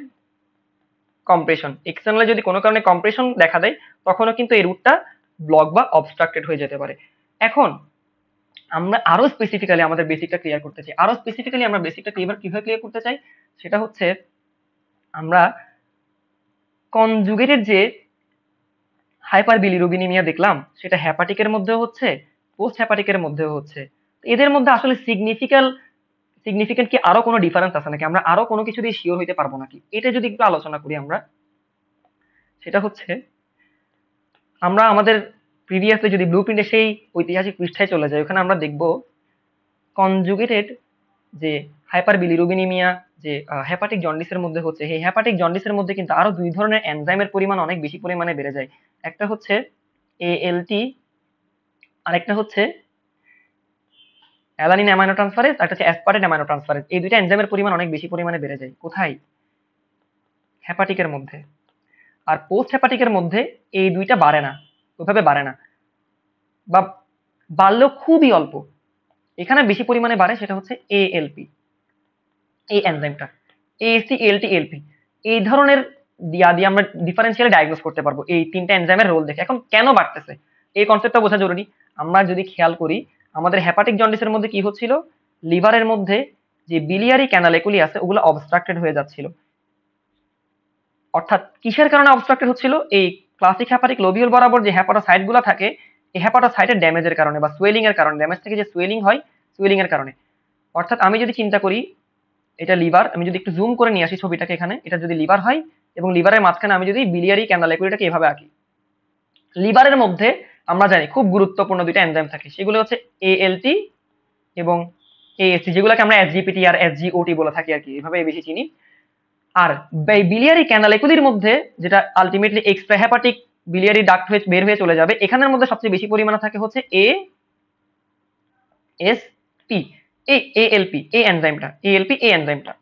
কম্প্রেশন। এক্সটার্নালি যদি কোনো কারণে কম্প্রেশন দেখা দেয় তখনও কিন্তু এই রুটটা ব্লক বা অবস্ট্রাক্টেড হয়ে যেতে পারে। এখন আমরা আরো স্পেসিফিক্যালি আমাদের বেসিকটা ক্লিয়ার করতে চাই। আরো স্পেসিফিক্যালি আমরা বেসিকটা কিভাবে ক্লিয়ার করতে চাই সেটা হচ্ছে আমরা কনজুগেটেড যে হাইপার বিলিরুবিনিমিয়া দেখলাম সেটা হ্যাপাটিকের মধ্যেও হচ্ছে, পোস্ট হ্যাপাটিকের মধ্যেও হচ্ছে। এদের মধ্যে আসলে সিগনিফিকেন্ট কি আরো কোনো ডিফারেন্স আছে নাকি, আমরা আরো কোনো কিছু দিয়ে শিওর হইতে পারবো নাকি, এটা যদি একটু আলোচনা করি আমরা, সেটা হচ্ছে আমরা আমাদের প্রিভিয়াসলি যদি ব্লুপ্রিন্টে সেই ঐতিহাসিক পৃষ্ঠায় চলে যাই, ওখানে আমরা দেখব কনজুগেটেড যে হাইপার বিলিরুবিনিমিয়া যে হেপাটিক জন্ডিসের মধ্যে হচ্ছে, এই হেপাটিক জন্ডিসের মধ্যে কিন্তু আরো দুই ধরনের এনজাইমের পরিমাণ অনেক বেশি পরিমাণে বেড়ে যায়। একটা হচ্ছে এএলটি, আরেকটা হচ্ছে অ্যালানিন অ্যামাইনো ট্রান্সফারেজ, একটা হচ্ছে অ্যাসপার্টেট অ্যামাইনো ট্রান্সফারেজ। এই দুইটা এনজাইমের পরিমাণ অনেক বেশি পরিমাণে বেড়ে যায়। কোথায়? হেপাটিকের মধ্যে। আর পোস্ট হেপাটিকের মধ্যে এই দুইটা বাড়ে না, ওইভাবে বাড়ে না, বা বাড়লেও খুবই অল্প। এখানে বেশি পরিমাণে বাড়ে সেটা হচ্ছে এএলপি, এই এনজাইমটা, এএসটি এএলটি এলপি, এই ধরনের দিয়ে আমরা ডিফারেন্সিয়ালি ডায়াগনোস করতে পারবো এই তিনটা এনজাইমের রোল দেখে। এখন কেন বাড়তেছে এই কনসেপ্টটা বোঝা জরুরি। আমরা যদি খেয়াল করি আমাদের হেপাটিক জন্ডিসের মধ্যে কি হচ্ছিল, লিভারের মধ্যে যে বিলিয়ারি ক্যানালেকুলি আছে ওগুলো অবস্ট্রাক্টেড হয়ে যাচ্ছিল। অর্থাৎ কিসের কারণে অবস্ট্রাক্টেড হচ্ছিল? এই ক্লাসিক হেপাটিক লোবিউল বরাবর যে হেপাটোসাইট গুলো থাকে, এই হেপাটোসাইটের ড্যামেজের কারণে বা সোয়েলিং এর কারণে, ড্যামেজ থেকে যে সোয়েলিং হয়, সোয়েলিং এর কারণে। অর্থাৎ আমি যদি চিন্তা করি এটা লিভার, আমি যদি একটু জুম করে নিয়ে আসি ছবিটাকে, এখানে এটা যদি লিভার হয় এবং লিভারের মাঝখানে আমি যদি বিলিয়ারি ক্যানালেকুলিটাকে এভাবে আঁকি, লিভারের মধ্যে আমরা জানি খুব গুরুত্বপূর্ণ দুইটা এনজাইম থাকে, সেগুলো হচ্ছে এএলটি এবং এএসটি, যেগুলোকে আমরা এসজিপিটি আর এসজিওটি বলে থাকি আর কি, এভাবে বেশি চিনি। আর বিলিয়ারি ক্যানালেকুলির মধ্যে যেটা ultimately extra hepatic biliary duct হয়ে বের হয়ে চলে যাবে, এখানের মধ্যে সবচেয়ে বেশি পরিমাণে থাকে হচ্ছে এএসপি, এএলপি, এই এনজাইমটা, এএলপি এই এনজাইমটা।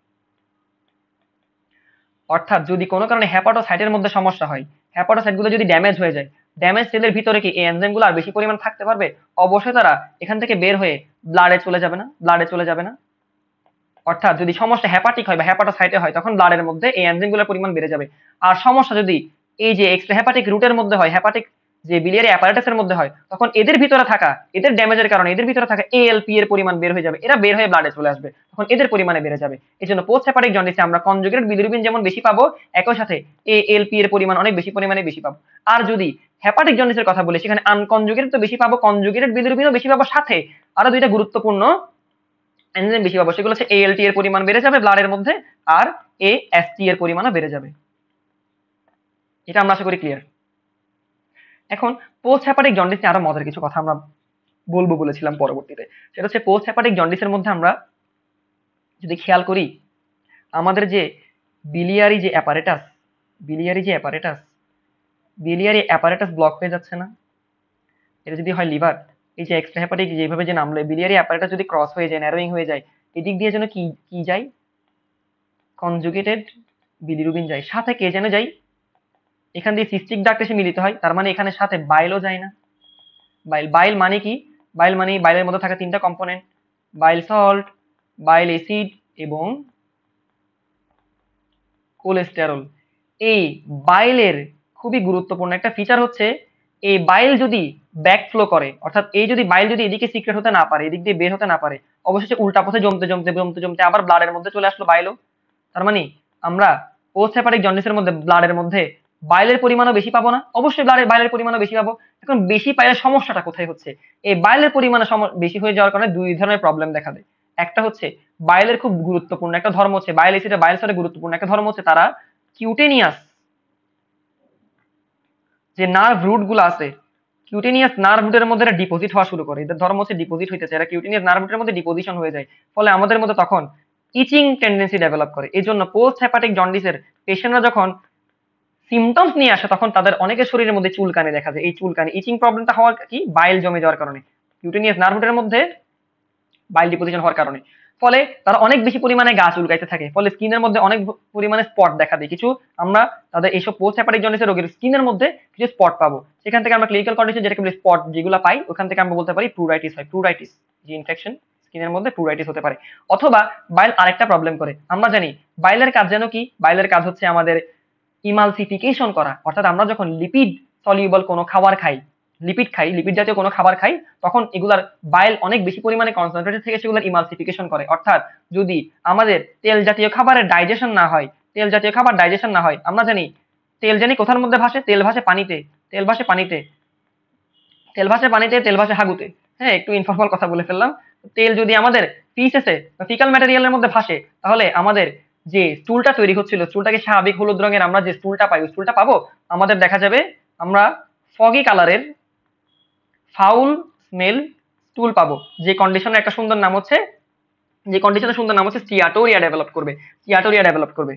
অর্থাৎ যদি কোনো কারণে হেপাটোসাইটের মধ্যে সমস্যা হয়, হেপাটোসাইট গুলো যদি ড্যামেজ হয়ে যায়, ড্যামেজ সেলের ভিতরে কি এই এনজাইম গুলো আর বেশি পরিমাণ থাকতে পারবে? অবশ্যই তারা এখান থেকে বের হয়ে ব্লাডে চলে যাবে না। অর্থাৎ যদি সমস্যা হেপাটিক হয় বা হেপাটোসাইটে হয় তখন ব্লাডের মধ্যে এই এনজাইমগুলোর পরিমাণ বেড়ে যাবে। আর সমস্যা যদি এই যে এক্সট্রা হেপাটিক রুটের মধ্যে হয়, হেপাটিক যে বিলিয়ারি অ্যাপারেটাসের মধ্যে হয়, তখন এদের ভিতরে থাকা, এদের ড্যামেজের কারণে এদের ভিতরে থাকা এএলপি এর পরিমাণ বের হয়ে যাবে, এরা বের হয়ে ব্লাডে চলে আসবে, তখন এদের পরিমাণে বেড়ে যাবে। এই জন্য পোস্ট হেপাটিক জন্ডিসে আমরা কনজুগেটেড বিলিরুবিন যেমন বেশি পাবো, একই সাথে এএলপি এর পরিমাণ অনেক বেশি পরিমাণে বেশি পাবো। আর যদি হেপাটিক জন্ডিসের কথা বলি, সেখানে আনকনজুগেটেড তো বেশি পাবো, কনজুগেটেড বিলিরুবিনও বেশি পাবো, সাথে আরো দুইটা গুরুত্বপূর্ণ এনজাইম বেশি পাবো, সেগুলো হচ্ছে এএলটি এর পরিমাণ বেড়ে যাবে ব্লাডের মধ্যে, আর এএসটি এর পরিমাণও বেড়ে যাবে। এটা আমরা আশা করি ক্লিয়ার। এখন পোস্ট হেপাটিক জন্ডিস নিয়ে আরো মজার কিছু কথা আমরা বলবো বলেছিলাম পরবর্তীতে, সেটা হচ্ছে পোস্ট হেপাটিক জন্ডিসের মধ্যে আমরা যদি খেয়াল করি, আমাদের যে বিলিয়ারি যে অ্যাপারেটাস, বিলিয়ারি যে অ্যাপারেটাস, বিলিয়ারি অ্যাপারেটাস ব্লক হয়ে যাচ্ছে না, এটা যদি হয় লিভার, এই যে এক্সট্রা হেপাটিক যেভাবে যে নামলো, বিলিয়ারি অ্যাপারেটাস যদি ক্রস হয়ে যায়, ন্যারোইং হয়ে যায়, এদিক দিয়ে যেন কি কি যায়, কনজুগেটেড বিলিরুবিন যায়, সাথে কে যেন যায়, এখান দিয়ে সিস্টিক ডাক্ট এসে মিলিত হয়, তার মানে এখানে সাথে বাইলও যায় না। বাইল, বাইল মানে কি, বাইল মানে বাইলের মধ্যে থাকা তিনটা কম্পোনেন্ট, বাইল সল্ট, বাইল অ্যাসিড এবং কোলেস্টেরল। এই বাইলের খুবই গুরুত্বপূর্ণ একটা ফিচার হচ্ছে, এই বাইল যদি ব্যাকফ্লো করে, অর্থাৎ এই যদি বাইল যদি এদিকে সিক্রেট হতে না পারে, এদিক দিয়ে বের হতে না পারে, অবশেষে উল্টা পথে জমতে জমতে জমতে জমতে আবার ব্লাডের মধ্যে চলে আসলো বাইলও। তার মানে আমরা পোস্ট হেপাটিক জন্ডিসের মধ্যে ব্লাডের মধ্যে বাইলের পরিমাণও বেশি পাবো না, অবশ্যই ব্লাডের বাইলের পরিমাণও বেশি পাবো। এখন বেশি পাইলে সমস্যাটা কোথায় হচ্ছে, এই বাইলের পরিমাণ বেশি হয়ে যাওয়ার কারণে দুই ধরনের প্রবলেম দেখা দেয়। একটা হচ্ছে বাইলের খুব গুরুত্বপূর্ণ একটা ধর্ম হচ্ছে, বাইল অ্যাসিড বাইল সল্টের গুরুত্বপূর্ণ একটা ধর্ম হচ্ছে, তারা কিউটেনিয়াস যে নার্ভ রুট গুলো আছে, কিউটেনিয়াস নার্ভ রুটের মধ্যে ডিপোজিট হওয়া শুরু করে, এদের ধর্ম হচ্ছে ডিপোজিট হইতে চায়, এরা কিউটেনিয়াস নার্ভ রুটের মধ্যে ডিপোজিশন হয়ে যায়, ফলে আমাদের মধ্যে তখন ইচিং টেন্ডেন্সি ডেভেলপ করে। এই জন্য পোস্ট হেপাটিক জন্ডিসের পেশেন্টরা যখন সিমটমস নিয়ে আসে, তখন তাদের অনেকের শরীরের মধ্যে চুলকানি দেখা যায়। এই চুলকানি ইচিং প্রবলেমটা হওয়ার কি, বাইল জমে যাওয়ার কারণে, কিউটেনিয়াস নার্ভ রুটের মধ্যে বাইল ডিপোজিশন হওয়ার কারণে, ফলে তারা অনেক বেশি পরিমাণে গা চুলকাইতে থাকে, ফলে স্কিনের মধ্যে অনেক পরিমাণে স্পট দেখা দেয়। কিছু আমরা তাদের এইসব পোস্ট হেপাটিক জন্ডিসের রোগীর স্কিনের মধ্যে কিছু স্পট পাবো, সেখান থেকে আমরা ক্লিনিক্যাল কন্ডিশন যেটাকে বলি স্পট যেগুলো পাই, ওখান থেকে আমরা বলতে পারি প্লুরাইটিস হয়, প্লুরাইটিস যে ইনফেকশন স্কিনের মধ্যে, প্লুরাইটিস হতে পারে। অথবা বাইল আরেকটা প্রবলেম করে, আমরা জানি বাইলের কাজ যেন কি, বাইলের কাজ হচ্ছে আমাদের ইমালসিফিকেশন করা, অর্থাৎ আমরা যখন লিপিড সলিউবল কোনো খাবার খাই, লিপিড খাই, লিপিড জাতীয় কোনো খাবার খাই, তখন এগুলার বাইল অনেক বেশি পরিমাণে কনসেন্ট্রেটেড থেকে সেগুলোর ইমালসিফিকেশন করে। অর্থাৎ যদি আমাদের তেল জাতীয় খাবারের ডাইজেশন না হয়, তেল জাতীয় খাবার ডাইজেশন না হয়, আমরা জানি তেল জানি কোথার মধ্যে ভাসে, তেল ভাসে পানিতে, তেল ভাসে পানিতে, তেল ভাসে পানিতে, তেল ভাসে হাগুতে। হ্যাঁ, একটু ইনফর্মাল কথা বলে ফেললাম। তেল যদি আমাদের ফিসেসে বা ফিকাল ম্যাটেরিয়ালের মধ্যে ভাসে, তাহলে আমাদের যে স্টুলটা তৈরি হচ্ছিল, স্টুলটাকে স্বাভাবিক হলুদ রঙের আমরা যে স্টুলটা পাই, ওই স্টুলটা পাবো আমাদের দেখা যাবে আমরা ফগি কালারের ফাউল স্মেল স্টুল পাবো, যে কন্ডিশনের একটা সুন্দর নাম হচ্ছে, যে কন্ডিশনের সুন্দর নাম হচ্ছে স্টিয়াটোরিয়া ডেভেলপ করবে, স্টিয়াটোরিয়া ডেভেলপ করবে।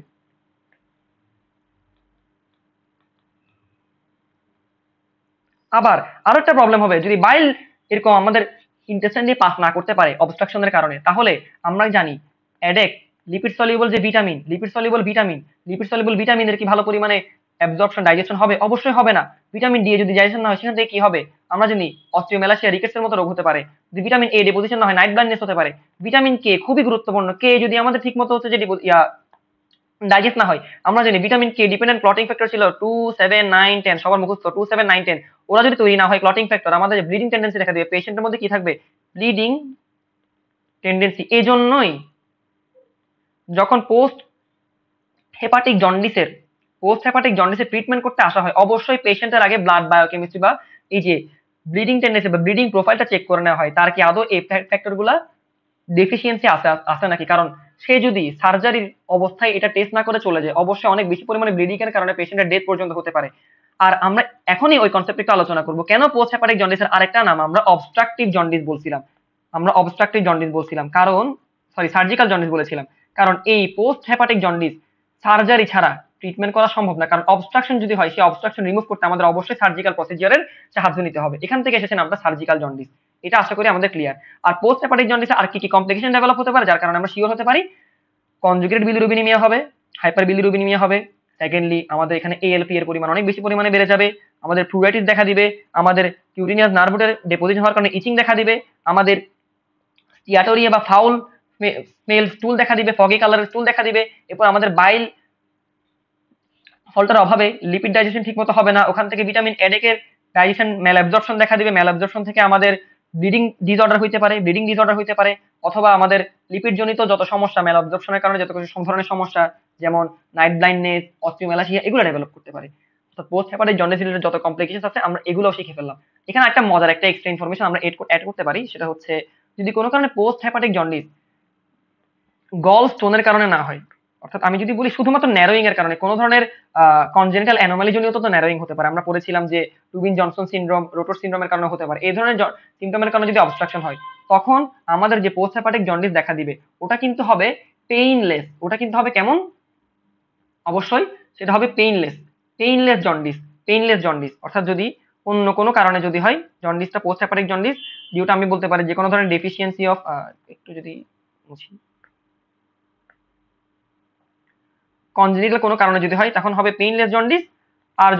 আবার আরো একটা প্রবলেম হবে, যদি বাইল এরকম আমাদের ইন্টেস্টাইন দিয়ে পাস না করতে পারে অবস্ট্রাকশনের কারণে, তাহলে আমরা জানি এডেক লিপিড সলিউবল যে vitamin, lipid soluble vitamin, lipid soluble ভিটামিনের কি ভালো পরিমাণে অ্যাবজর্পশন ডাইজেশন হবে? অবশ্যই হবে না। ভিটামিন ডি যদি ডাইজেশন না হয়, সেখান থেকে কি হবে আমরা জানি, অস্টিওমেলাসিয়া রিকেটসের মতো রোগ হতে পারে। যদি ভিটামিন এ ডিপোজিশন না হয়, নাইট ব্লাইন্ডনেস হতে পারে। ভিটামিন কে খুবই গুরুত্বপূর্ণ, কে যদি আমাদের ঠিক মতো হচ্ছে যে ডাইজেস্ট না হয়, আমরা জানি vitamin K dependent clotting factor ছিল 2, 7, 9, 10, সবার মুখস্থ 2, 7, 9, 10। ওরা যদি তৈরি না হয় ক্লটিং ফ্যাক্টর, আমাদের ব্লিডিং টেন্ডেন্সি দেখা দিবে, পেশেন্টের মধ্যে কি থাকবে, ব্লিডিং টেন্ডেন্সি। এই জন্যই যখন পোস্ট হেপাটিক জন্ডিসের, পোস্ট হেপাটিক জন্ডিসের ট্রিটমেন্ট করতে আসা হয়, অবশ্যই পেশেন্টের আগে ব্লাড বায়োকেমিস্ট্রি বা এই যে ব্লিডিং টেন্ডেন্সি বা ব্লিডিং প্রোফাইলটা চেক করে নেওয়া হয়, তার কি আদৌ এই ফ্যাক্টরগুলা ডেফিসিয়েন্সি আছে নাকি। কারণ সে যদি সার্জারির অবস্থায় এটা টেস্ট না করে চলে যায়, অবশ্যই অনেক বেশি পরিমাণে ব্লিডিং এর কারণে পেশেন্টের ডেথ পর্যন্ত হতে পারে। আর আমরা এখনই ওই কনসেপ্টে একটু আলোচনা করব, কেন পোস্ট হেপাটিক জন্ডিসের আরেকটা নাম আমরা অবস্ট্রাকটিভ জন্ডিস বলছিলাম, আমরা অবস্ট্রাকটিভ জন্ডিস বলছিলাম কারণ, সরি সার্জিক্যাল জন্ডিস বলেছিলাম, কারণ এই পোস্ট হেপাটিক জন্ডিস সার্জারি ছাড়া ট্রিটমেন্ট করা সম্ভব না। কারণ অবস্ট্রাকশন যদি হয়, সেই অবস্ট্রাকশন রিমুভ করতে আমাদের অবশ্যই সার্জিক্যাল প্রসিজিওরের সাহায্য নিতে হবে। এখান থেকে এসেছে নামটা সার্জিক্যাল জন্ডিস, এটা আশা করি আমাদের ক্লিয়ার। আর পোস্ট হেপাটিক জন্ডিসে আর কি কি কমপ্লিকেশন ডেভেলপ হতে পারে, যার কারণে আমরা শিওর হতে পারি, কনজুগেটেড বিলিরুবিনিমিয়া হবে, হাইপার বিলিরুবিনিমিয়া হবে। সেকেন্ডলি আমাদের এখানে এএলপি এর পরিমাণ অনেক বেশি পরিমাণে বেড়ে যাবে, আমাদের প্লুরাইটিস দেখা দিবে, আমাদের কিউরিনিয়াস নার্ভ রুটের ডিপোজিশন হওয়ার কারণে ইচিং দেখা দিবে, আমাদের স্টিয়াটোরিয়া বা ফাউল স্মেল স্টুল দেখা দিবে, ফগি কালারের স্টুল দেখা দিবে। এরপর আমাদের বাইল সল্টের অভাবে লিপিড ডাইজেশন ঠিকমতো হবে না, ওখান থেকে ভিটামিন এডেকের ডাইজেশন ম্যাল অ্যাবজর্পশন দেখা দিবে, ম্যাল অ্যাবজর্পশন থেকে আমাদের ব্লিডিং ডিসঅর্ডার হইতে পারে, অথবা আমাদের লিপিড জনিত যত সমস্যা ম্যাল অ্যাবজর্পশনের কারণে যত কিছু ধরনের সমস্যা, যেমন নাইট ব্লাইন্ডনেস, অস্টিওম্যালাসিয়া, এগুলো ডেভেলপ করতে পারে। তো পোস্ট হেপাটিক জন্ডিস রিলেটেড যত কমপ্লিকেশন আছে আমরা এগুলো শিখে ফেললাম। এখানে একটা মজার একটা এক্সট্রা ইনফরমেশন আমরা অ্যাড করতে পারি, সেটা হচ্ছে যদি কোনো কারণে পোস্ট হেপাটিক জন্ডিস গল স্টোনের কারণে না হয়, অর্থাৎ আমি যদি বলি শুধুমাত্র ন্যারোয়িং এর কারণে, কোনো ধরনের কনজেনিটাল অ্যানোমালি জনিত তো ন্যারোয়িং হতে পারে, আমরা পড়েছিলাম যে টুবিন জনসন সিনড্রোম, রোটর সিনড্রোমের কারণে হতে পারে, এই ধরনের সিমটমের কারণে যদি অবস্ট্রাকশন হয়, তখন আমাদের যে পোস্ট হেপাটিক জন্ডিস দেখা দিবে ওটা কিন্তু হবে পেইনলেস, ওটা কিন্তু হবে কেমন, অবশ্যই সেটা হবে পেইনলেস জন্ডিস, পেইনলেস জন্ডিস। অর্থাৎ যদি অন্য কোনো কারণে যদি হয় জন্ডিসটা পোস্ট হেপাটিক জন্ডিস, যেটা আমি বলতে পারি যে কোনো ধরনের ডেফিসিয়েন্সি অফ, একটু যদি মুছি, কনজেনিটাল কোনো কারণে যদি হয় তখন হবে পেইনলেস জন্ডিস। আর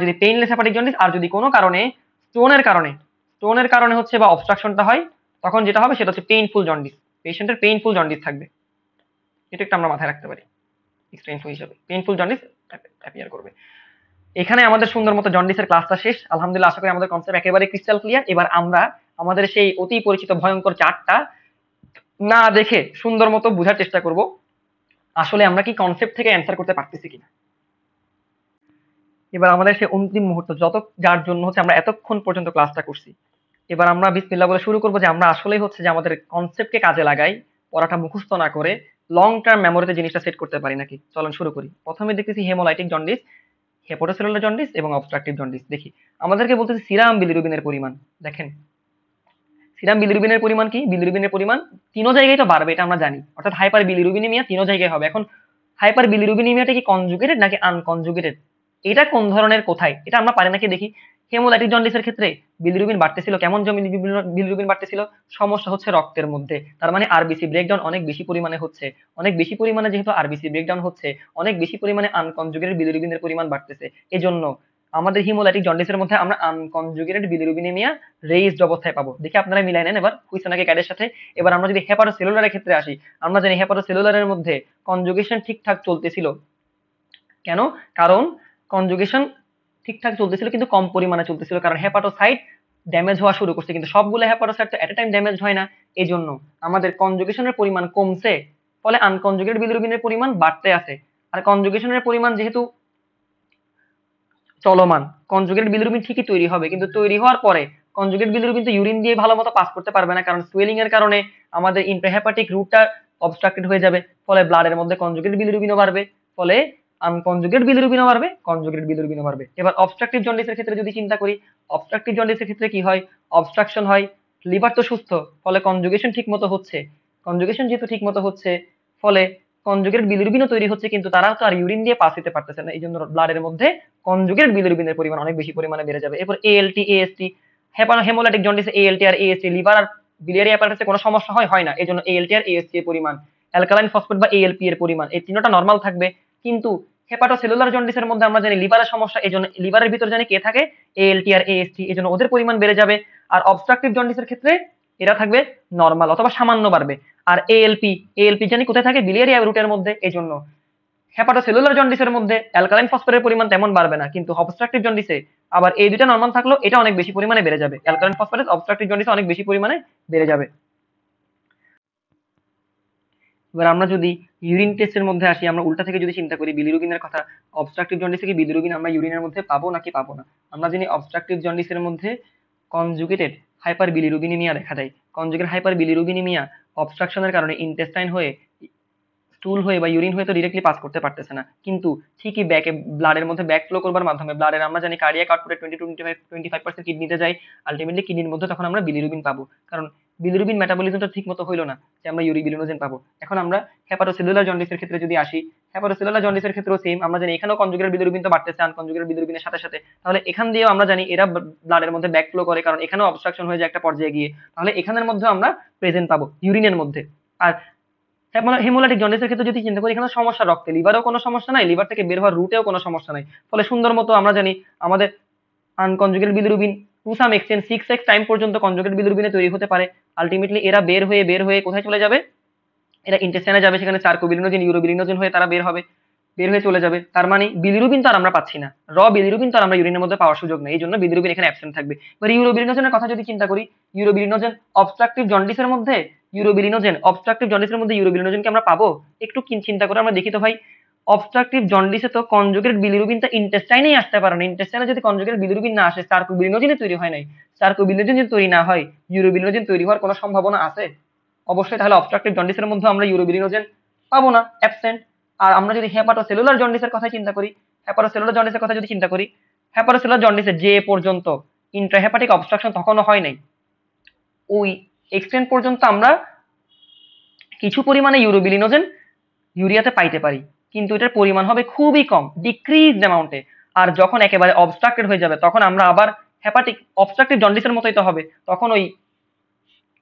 যদি পেইনলেস হেপাটিক জন্ডিস, আর যদি কোনো কারণে স্টোনের কারণে হচ্ছে বা অবস্ট্রাকশনটা হয়, তখন যেটা হবে সেটা হচ্ছে পেইনফুল জন্ডিস, পেশেন্টের পেইনফুল জন্ডিস থাকবে। এটা একটা আমরা মাথায় রাখতে পারি এক্সট্রা ইনফো হিসেবে, পেইনফুল জন্ডিস অ্যাপিয়ার করবে। এখানে আমাদের সুন্দর মতো জন্ডিসের ক্লাসটা শেষ, আলহামদুলিল্লাহ। আশা করি আমাদের কনসেপ্ট একেবারে ক্রিস্টাল ক্লিয়ার। এবার আমরা আমাদের সেই অতি পরিচিত ভয়ঙ্কর চার্টটা না দেখে সুন্দর মতো বোঝার চেষ্টা করব আসলে আমরা কি কনসেপ্ট থেকে অ্যান্সার করতে পারতেছি কিনা। এবার আমাদের সেই অন্তিম মুহূর্ত, যার জন্য হচ্ছে আমরা এতক্ষণ পর্যন্ত ক্লাসটা করছি, এবার আমরা বিসমিল্লাহ বলে শুরু করবো যে আমরা আসলেই হচ্ছে যে আমাদের কনসেপ্টকে কাজে লাগাই, পড়াটা মুখস্থ না করে লং টার্ম মেমোরিতে জিনিসটা সেট করতে পারি নাকি। চলুন শুরু করি। প্রথমে দেখতেছি হেমোলাইটিক জন্ডিস, হেপাটোসেলুলার জন্ডিস এবং অবস্ট্রাকটিভ জন্ডিস। দেখি আমাদেরকে বলতেছি সিরাম বিলিরুবিনের পরিমাণ। দেখেন সিরাম বিলিরুবিনের পরিমাণ কি, বিলিরুবিনের পরিমাণ তিনো জায়গায় তো বাড়বে, এটা আমরা জানি, অর্থাৎ হাইপার বিলিরুবিনিমিয়া তিনো জায়গায় হবে। এখন হাইপার বিলিরুবিনিমিয়াটা কি কনজুগেটেড নাকি আনকনজুগেটেড, এটা কোন ধরনের কোথায়, এটা আমরা পারি নাকি দেখি। হেমোলাইটিক জন্ডিসের ক্ষেত্রে বিলিরুবিন বাড়তেছিল, কেমন জমি বিলিরুবিন বাড়তেছিল, সমস্যা হচ্ছে রক্তের মধ্যে, তার মানে আরবিসি ব্রেকডাউন অনেক বেশি পরিমাণে হচ্ছে, অনেক বেশি পরিমাণে যেহেতু আরবিসি ব্রেকডাউন হচ্ছে, অনেক বেশি পরিমাণে আনকনজুগেটেড বিলিরুবিনের পরিমাণ বাড়তেছে। এজন্য আমাদের হিমোলাইটিক জন্ডিসের মধ্যে আমরা আনকনজুগেটেড বিলিরুবিনিমিয়া রেইজড অবস্থায় পাবো। দেখি আপনারা মিলাই নেন এবার হুইসেনাকে ক্যাডের সাথে। এবার আমরা যদি হেপাটোসেলুলারের ক্ষেত্রে আসি, আমরা জানি হেপাটোসেলুলারের মধ্যে কনজুগেশন ঠিকঠাক চলতেছিল, কেন, কারণ কনজুগেশন ঠিকঠাক চলতেছিল কিন্তু কম পরিমাণে চলতেছিল, কারণ হেপাটোসাইট ড্যামেজ হওয়া শুরু করছে, কিন্তু সবগুলো হেপাটোসাইট তো এট এ টাইম ড্যামেজ হয় না, এই জন্য আমাদের কনজুগেশনের পরিমাণ কমছে, ফলে আনকনজুগেটেড বিলিরুবিনের পরিমাণ বাড়তে আছে। আর কনজুগেশনের পরিমাণ যেহেতু চলমান, কনজুগেট বিলিরুবিন ঠিকই তৈরি হবে, কিন্তু তৈরি হওয়ার পরে কনজুগেট বিলিরুবিন তো ইউরিন দিয়ে ভালো মতো পাস করতে পারবে না, কারণ সুয়েলিং এর কারণে আমাদের ইন্ট্রাহেপাটিক রুটটা অবস্ট্রাক্টেড হয়ে যাবে, ফলে ব্লাডের মধ্যে কনজুগেট বিলিরুবিনও বাড়বে, ফলে আনকনজুগেট বিলিরুবিনও বাড়বে, কনজুগেট বিলিরুবিনও বাড়বে। এবার অবস্ট্রাকটিভ জন্ডিসের ক্ষেত্রে যদি চিন্তা করি, অবস্ট্রাকটিভ জন্ডিসের ক্ষেত্রে কি হয়, অবস্ট্রাকশন হয়, লিভার তো সুস্থ, ফলে কনজুগেশন ঠিক মতো হচ্ছে, কনজুগেশন যেহেতু ঠিক মতো হচ্ছে, ফলে কনজুগেট বিলিরুবিনও তৈরি হচ্ছে, কিন্তু তারা তো আর ইউরিন দিয়ে পাস দিতে পারতেছে না, এই জন্য ব্লাডের মধ্যে কনজুগেট বিলিরুবিনের পরিমাণ অনেক বেশি পরিমাণে বেড়ে যাবে। এরপর এএলটি এএসটি, হেমোলাইটিক জন্ডিসে এএলটি আর এএসটি, লিভার আর বিলিয়ারি অ্যাপারেটাসে কোনো সমস্যা হয় না, এই জন্য এএলটি আর এএসটি এর পরিমাণ, অ্যালকালাইন ফসফেট বা এএলপি এর পরিমাণ, এই তিনটা নরমাল থাকবে। কিন্তু হেপাটোসেলুলার জন্ডিসের মধ্যে আমরা জানি লিভারের সমস্যা, এই জন্য লিভারের ভিতর জানি কে থাকে, এএলটি আর এএসটি, এই জন্য ওদের পরিমাণ বেড়ে যাবে। আর অবস্ট্রাকটিভ জন্ডিসের ক্ষেত্রে এরা থাকবে নরমাল অথবা সামান্য বাড়বে। আর এএলপি জানি কোথায় থাকে, বিলিয়ারি রুটের মধ্যে, এই জন্য হেপাটোসেলুলার জন্ডিসের মধ্যে অ্যালকালাইন ফসফেটের পরিমাণ তেমন বাড়বে না, কিন্তু অবস্ট্রাকটিভ জন্ডিসে আবার এই দুইটা নরমাল থাকলেও এটা অনেক বেশি পরিমাণে বেড়ে যাবে, অ্যালকালাইন ফসফেট অবস্ট্রাকটিভ জন্ডিসে অনেক বেশি পরিমাণে বেড়ে যাবে। এবার আমরা যদি ইউরিন টেস্টের মধ্যে আসি, আমরা উল্টা থেকে যদি চিন্তা করি বিলিরুবিনের কথা, অবস্ট্রাকটিভ জন্ডিসে কি বিলিরুবিন আমরা ইউরিনের মধ্যে পাবো নাকি পাবো না। আমরা জানি অবস্ট্রাকটিভ জন্ডিসের মধ্যে কনজুগেটেড হাইপার বিলিরুবিনিমিয়া দেখা দেয়, কনজুগেট হাইপার বিলিরুবিনিমিয়া অবস্ট্রাকশনের কারণে ইন্টেস্টাইন হয়ে, স্টুল হয়ে বা ইউরিন হয়ে তো ডিরেক্টলি পাস করতে পারতেছে না, কিন্তু ঠিকই ব্যাকে ব্লাডের মধ্যে ব্যাক ফ্লো করবার মাধ্যমে ব্লাডের আমরা জানি কার্ডিয়াক আউটপুটে 20-25% কিডনিতে যায়, আলটিমেটলি কিডনির মধ্যে তখন আমরা বিলিরুবিন পাবো, কারণ বিলিরুবিন মেটাবলিজমটা ঠিক মতো হইলো না যে আমরা ইউরিবিলিনোজেন পাবো। এখন আমরা হেপাটোসেলুলার জন্ডিসের ক্ষেত্রে যদি আসি, হেপাটোসেলুলার জন্ডিসের ক্ষেত্রেও সেম, আমরা জানি এখানেও কনজুগেট বিলিরুবিন তো বাড়তেছে আনকনজুগেট বিলিরুবিনের সাথে সাথে, তাহলে এখান দিয়েও আমরা জানি এরা ব্লাডের মধ্যে ব্যাক ফ্লো করে, কারণ এখানেও অবস্ট্রাকশন হয়ে যায় একটা পর্যায়ে গিয়ে, তাহলে এখানের মধ্যে আমরা প্রেজেন্ট পাবো ইউরিনের মধ্যে। আর হেমোলাইটিক জন্ডিসের ক্ষেত্রে যদি চিন্তা করি, এখানে সমস্যা রক্তে, লিভারেও কোনো সমস্যা নাই, লিভার থেকে বের হওয়ার রুটেও কোনো সমস্যা নাই, ফলে সুন্দর মতো আমরা জানি আমাদের unconjugate bilirubin to some extent 6x time পর্যন্ত কনজুগেট বিলিরুবিনে তৈরি হতে পারে। আলটিমেটলি এরা বের হয়ে কোথায় চলে যাবে, এরা ইন্টেস্টাইনে যাবে, সেখানে সার্কোবিলিনোজেন ইউরোবিলিনোজেন হয়ে তারা বের হবে। বের হয়ে চলে যাবে, তার মানে বিলিরুবিন তো আর আমরা পাচ্ছি না, বিলিরুবিন তো আর আমরা ইউরিনের মধ্যে পাওয়ার সুযোগ নেই, এই জন্য বিলিরুবিন এখানে অ্যাবসেন্ট থাকবে। এবার ইউরোবিলিনোজেনের কথা যদি চিন্তা করি, ইউরোবিলিনোজেন অবস্ট্রাকটিভ জন্ডিসের মধ্যে, ইউরোবিলিনোজেনকে আমরা পাবো? একটু চিন্তা করে আমরা দেখি তো ভাই, অবস্ট্রাকটিভ জন্ডিসে তো কনজুগেট বিলিরুবিনটা ইন্টেস্টাইনেই আসতে পারে না, ইন্টেস্টাইনে যদি কনজুগেট বিলিরুবিন না আসে, সার্কোবিলিনোজেনই তৈরি হয় নাই, সার্কোবিলিনোজেন যদি তৈরি না হয়, ইউরোবিলিনোজেন তৈরি হওয়ার কোনো সম্ভাবনা আছে? অবশ্যই। তাহলে অবস্ট্রাকটিভ জন্ডিসের মধ্যে আমরা ইউরোবিলিনোজেন পাবো না, অ্যাবসেন্ট। আর আমরা যদি হেপাটোসেলুলার জন্ডিসের কথা চিন্তা করি, হেপাটোসেলুলার জন্ডিসের কথা যদি চিন্তা করি, হেপাটোসেলুলার জন্ডিসে যে পর্যন্ত ইন্ট্রাহেপাটিক অবস্ট্রাকশন তখনও হয় নাই, ওই এক্সটেন্ট পর্যন্ত আমরা কিছু পরিমাণে ইউরোবিলিনোজেন ইউরিয়াতে পাইতে পারি, কিন্তু এটার পরিমাণ হবে খুবই কম, ডিক্রিজড অ্যামাউন্টে। আর যখন একেবারে অবস্ট্রাক্টেড হয়ে যাবে, তখন আমরা আবার হেপাটিক অবস্ট্রাকটিভ জন্ডিসের মতোই তো হবে, তখন ওই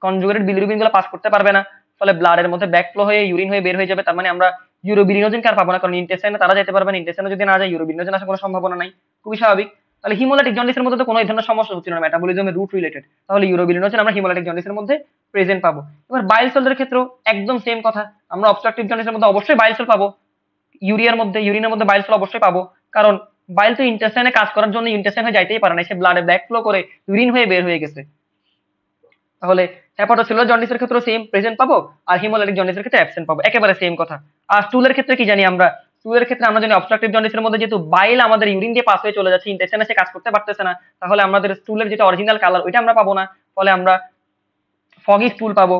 কনজুগেটেড বিলিরুবিন গুলো পাস করতে পারবে না, ফলে ব্লাডের মধ্যে ব্যাকফ্লো হয়ে ইউরিন হয়ে বের হয়ে যাবে, তার মানে আমরা ইউরোবিলিনোজেনকে আর পাবো না, কারণ ইন্টেস্টাইনে তারা যেতে পারবে না, ইন্টেস্টাইনে যদি না যায় ইউরোবিলিনোজেন আসার কোনো সম্ভাবনা নাই, খুবই স্বাভাবিক। তাহলে হিমোলাইটিক জন্ডিসের মধ্যে তো কোনো এই ধরনের সমস্যা হচ্ছে না, মেটাবলিজমের রুট রিলেটেড, তাহলে ইউরোবিলিনোজেন আমরা হিমোলাইটিক জন্ডিসের মধ্যে প্রেজেন্ট পাবো। এবার বাইল সল্টের ক্ষেত্রেও একদম সেম কথা, আমরা অবস্ট্রাকটিভ জন্ডিসের মধ্যে অবশ্যই বাইল সল্ট পাবো, ইউরিনের মধ্যে বাইল সল্ট অবশ্যই পাবো, কারণ বাইল তো ইন্টেস্টাইনে কাজ করার জন্য ইন্টেস্টাইন হয়ে যাইতেই পারে না, সে ব্লাডে ব্যাকফ্লো করে ইউরিন হয়ে বের হয়ে গেছে। তাহলে হেপাটোসেলুলার জন্ডিসের ক্ষেত্রে সেম প্রেজেন্ট পাবো, আর হিমোলাইটিক জন্ডিসের ক্ষেত্রে অ্যাবসেন্ট পাবো, একেবারে সেম কথা। আর স্টুলের ক্ষেত্রে কি জানি আমরা, স্টুলের ক্ষেত্রে আমরা জানি অবস্ট্রাকটিভ জন্ডিসের মধ্যে যেহেতু বাইল আমাদের ইউরিন দিয়ে পাস হয়ে চলে যাচ্ছে, ইন্টেস্টাইনে সে কাজ করতে পারতেছে না, তাহলে আমাদের স্টুলের যেটা অরিজিনাল কালার ওইটা আমরা পাবো না, ফলে আমরা ফগি স্টুল পাবো,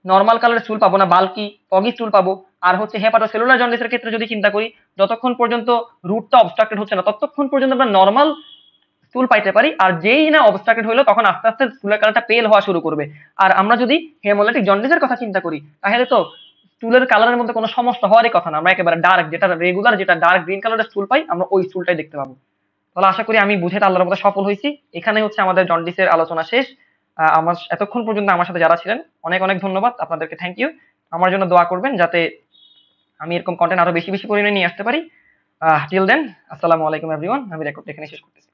নর্মাল কালারের স্টুল পাবো না, বাল্কি ফগি স্টুল পাবো। আর হচ্ছে হেপাটোসেলুলার জন্ডিসের ক্ষেত্রে যদি চিন্তা করি, যতক্ষণ পর্যন্ত রুটটা অবস্ট্রাক্টেড হচ্ছে না, ততক্ষণ পর্যন্ত আমরা নর্মাল স্টুল পাইতে পারি, আর যেই না অবস্ট্রাক্টেড হইলো তখন আস্তে আস্তে স্টুলের কালারটা পেল হওয়া শুরু করবে। আর আমরা যদি হেমোলাইটিক জন্ডিসের কথা চিন্তা করি, তাহলে তো স্টুলের কালারের মধ্যে কোনো সমস্যা হওয়ারই কথা না, আমরা একেবারে ডার্ক, যেটা রেগুলার, যেটা ডার্ক গ্রিন কালারের স্টুল পাই, আমরা ওই স্টুলটাই দেখতে পাবো। তাহলে আশা করি আমি বুঝে আল্লাহর মতো সফল হয়েছি। এখানে হচ্ছে আমাদের জন্ডিসের আলোচনা শেষ। আমার এতক্ষণ পর্যন্ত আমার সাথে যারা ছিলেন, অনেক অনেক ধন্যবাদ আপনাদেরকে, থ্যাংক ইউ। আমার জন্য দোয়া করবেন যাতে আমি এরকম কন্টেন্ট আরো বেশি বেশি পরিমাণে নিয়ে আসতে পারি। টিল দেন, আসসালামু আলাইকুম এভরিওয়ান, আমি রেকর্ড এখানে শেষ করতেছি।